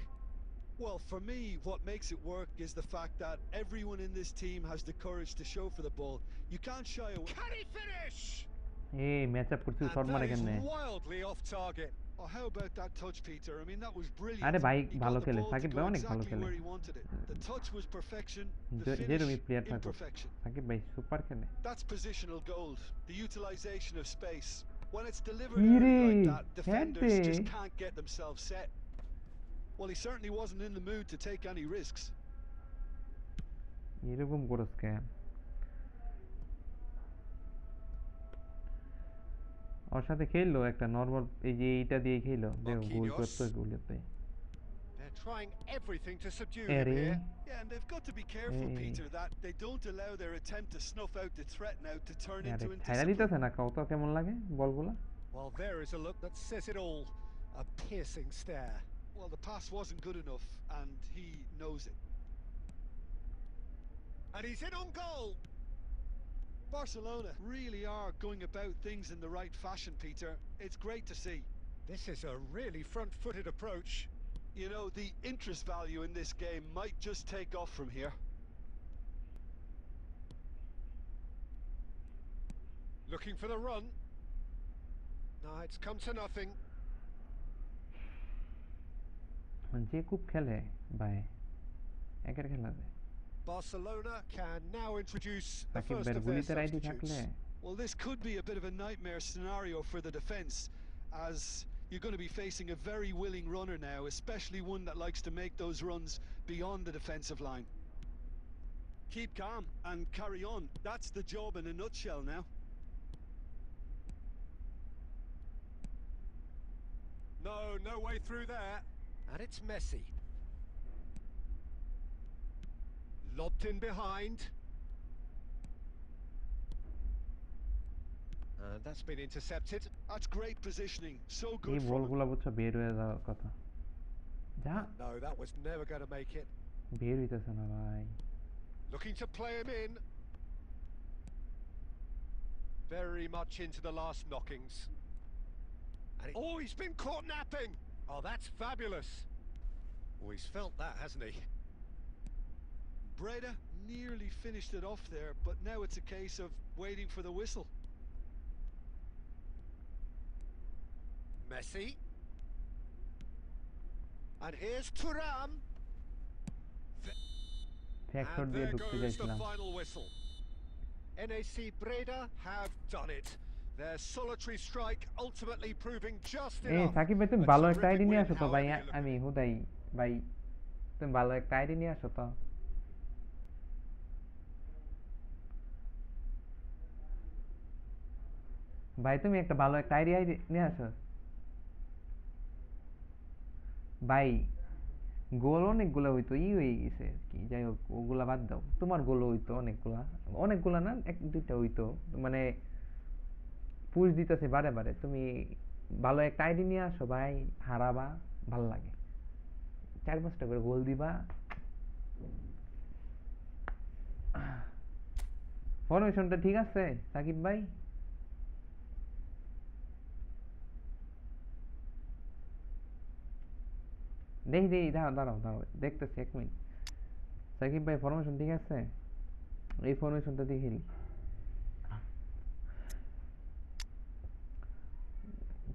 Well, for me, what makes it work is the fact that everyone in this team has the courage to show for the ball. You can't shy away. Can he finish? এই match up করছিস shot And মারে that is কেমনে wildly off target. Oh, how about that touch, Peter? I mean, that was brilliant. আরে ভাই He ভালো got the খেলে ball to Shakib go ভাই অনেক ভালো exactly খেলে where he wanted it. The touch was perfection, the যেরকমই finish প্লেয়ার থাকুক imperfection. সাকিব ভাই সুপার খেলে That's positional gold, the utilization of space. When it's delivered কি early রে like that, হ্যাঁ defenders just can't get themselves set. Well, he certainly wasn't in the mood to take any risks. এরকম করস কেন ওর সাথে খেললো একটা নরমাল এই যে এইটা দিয়ে খেললো দেখো গোল করতে গোলেতে They're trying everything to subdue him আরে here. Yeah, and they've got to be careful, Peter, that they don't allow their attempt to snuff out the threat now to turn আরে into ছাইরা indiscipline. দিতেছে না কত কেমন লাগে বলগুলা Well, there is a look that says it all. A piercing stare. Well, the pass wasn't good enough, and he knows it. And he's in on goal. Barcelona really are going about things in the right fashion, Peter. It's great to see. This is a really front-footed approach. You know, the interest value in this game might just take off from here. Looking for the run. No, it's come to nothing. যে খুব খেলে ভাই একের খেলা যায় Barcelona can now introduce the Shakib first ভাইয়ের of their গুলিতে রাইডি থাকলে substitutes. Well, this could be a bit of a nightmare scenario for the defence, as you're going to be facing a very willing runner now, especially one that likes to make those runs beyond the defensive line. Keep calm and carry on. That's the job in a nutshell now. No way through there. And it's Messi. Lobbed in behind. And that's been intercepted. That's great positioning. So এই good from him. বলগুলা বুঝছো বের হয়ে যাওয়ার কথা যা No, that was never going to make it. বের হইতেছে না ভাই Looking to play him in. Very much into the last knockings. And oh, he's been caught napping. Oh, that's fabulous. Oh, he's felt that, hasn't he? Breda nearly finished it off there, but now it's a case of waiting for the whistle. Messi. And here's Thuram. Factor And দিয়ে there ঢুকতে goes the যাইছিলাম final whistle. NAC Breda have done it. Their solitary strike ultimately proving just এই enough. Shakib ভাই তুমি A ভালো একটা terrific ID নিয়ে win, আসো তো ভাই however you look আমি at it. হুদাই ভাই তুমি ভালো একটা আইডি নিয়ে আসো তো ভাই তুমি একটা ভালো একটা আইডি নিয়ে আসো ভাই গোল অনেকগুলা হইতো হয়ে গেছে আর কি যাই হোক ওগুলা বাদ দাও তোমার গোল হইতো অনেকগুলা অনেকগুলা না এক দুইটা হইতো মানে পুশ দিতেছে বারে বারে তুমি ভালো একটা আইডি নিয়ে আসো ভাই হারাবা ভাল লাগে 4-5টা করে গোল দিবা ফরমেশনটা ঠিক আছে সাকিব ভাই দেখি দাঁড়াও দেখতেছি 1 মিনিট সাকিব ভাই ফরমেশন ঠিক আছে এই ফরমেশনটা দেখি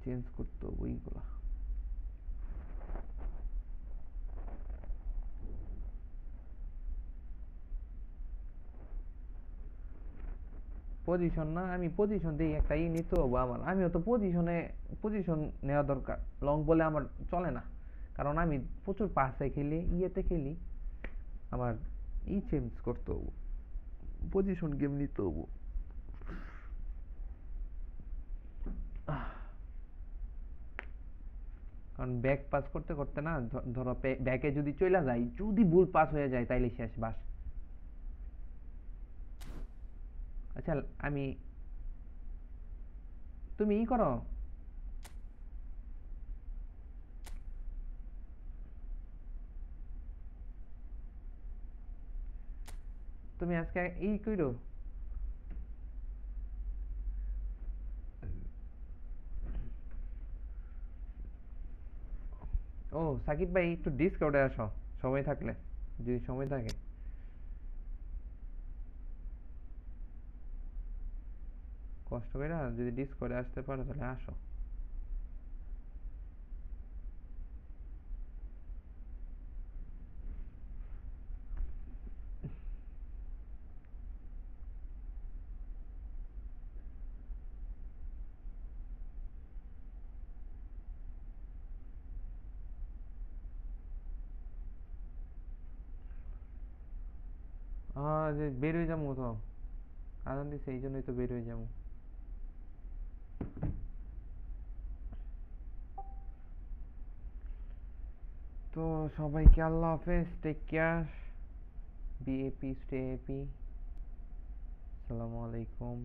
চেঞ্জ করতে হবে ওইগুলা পজিশন না আমি পজিশন দিই একটা নিতে হবো আমার আমিও তো পজিশন নেওয়া দরকার লং বলে আমার চলে না কারণ আমি প্রচুর পাসে খেলি ইয়েতে খেলি আমার চেঞ্জ করতে হবো পজিশন গেম নিতে হবো কারণ ব্যাক পাস করতে করতে না ধরো ব্যাকে যদি চলে যায় যদি ভুল পাস হয়ে যায় তাইলে শেষ বাস আচ্ছা আমি তুমি করো তুমি আজকে কইরো ও সাকিব ভাই একটু ডিসকাউন্টে আসো সময় থাকলে, যদি সময় থাকে। কষ্ট করে যদি ডিসকর্ডে আসতে পারো তাহলে আসো। যে বের হয়ে যাবো তো, আজান দিছে এই জন্যই তো বের হয়ে যাবো। তো সবাইকে আল্লাহ হাফেজ, take care, be happy, stay happy, আসসালামু আলাইকুম।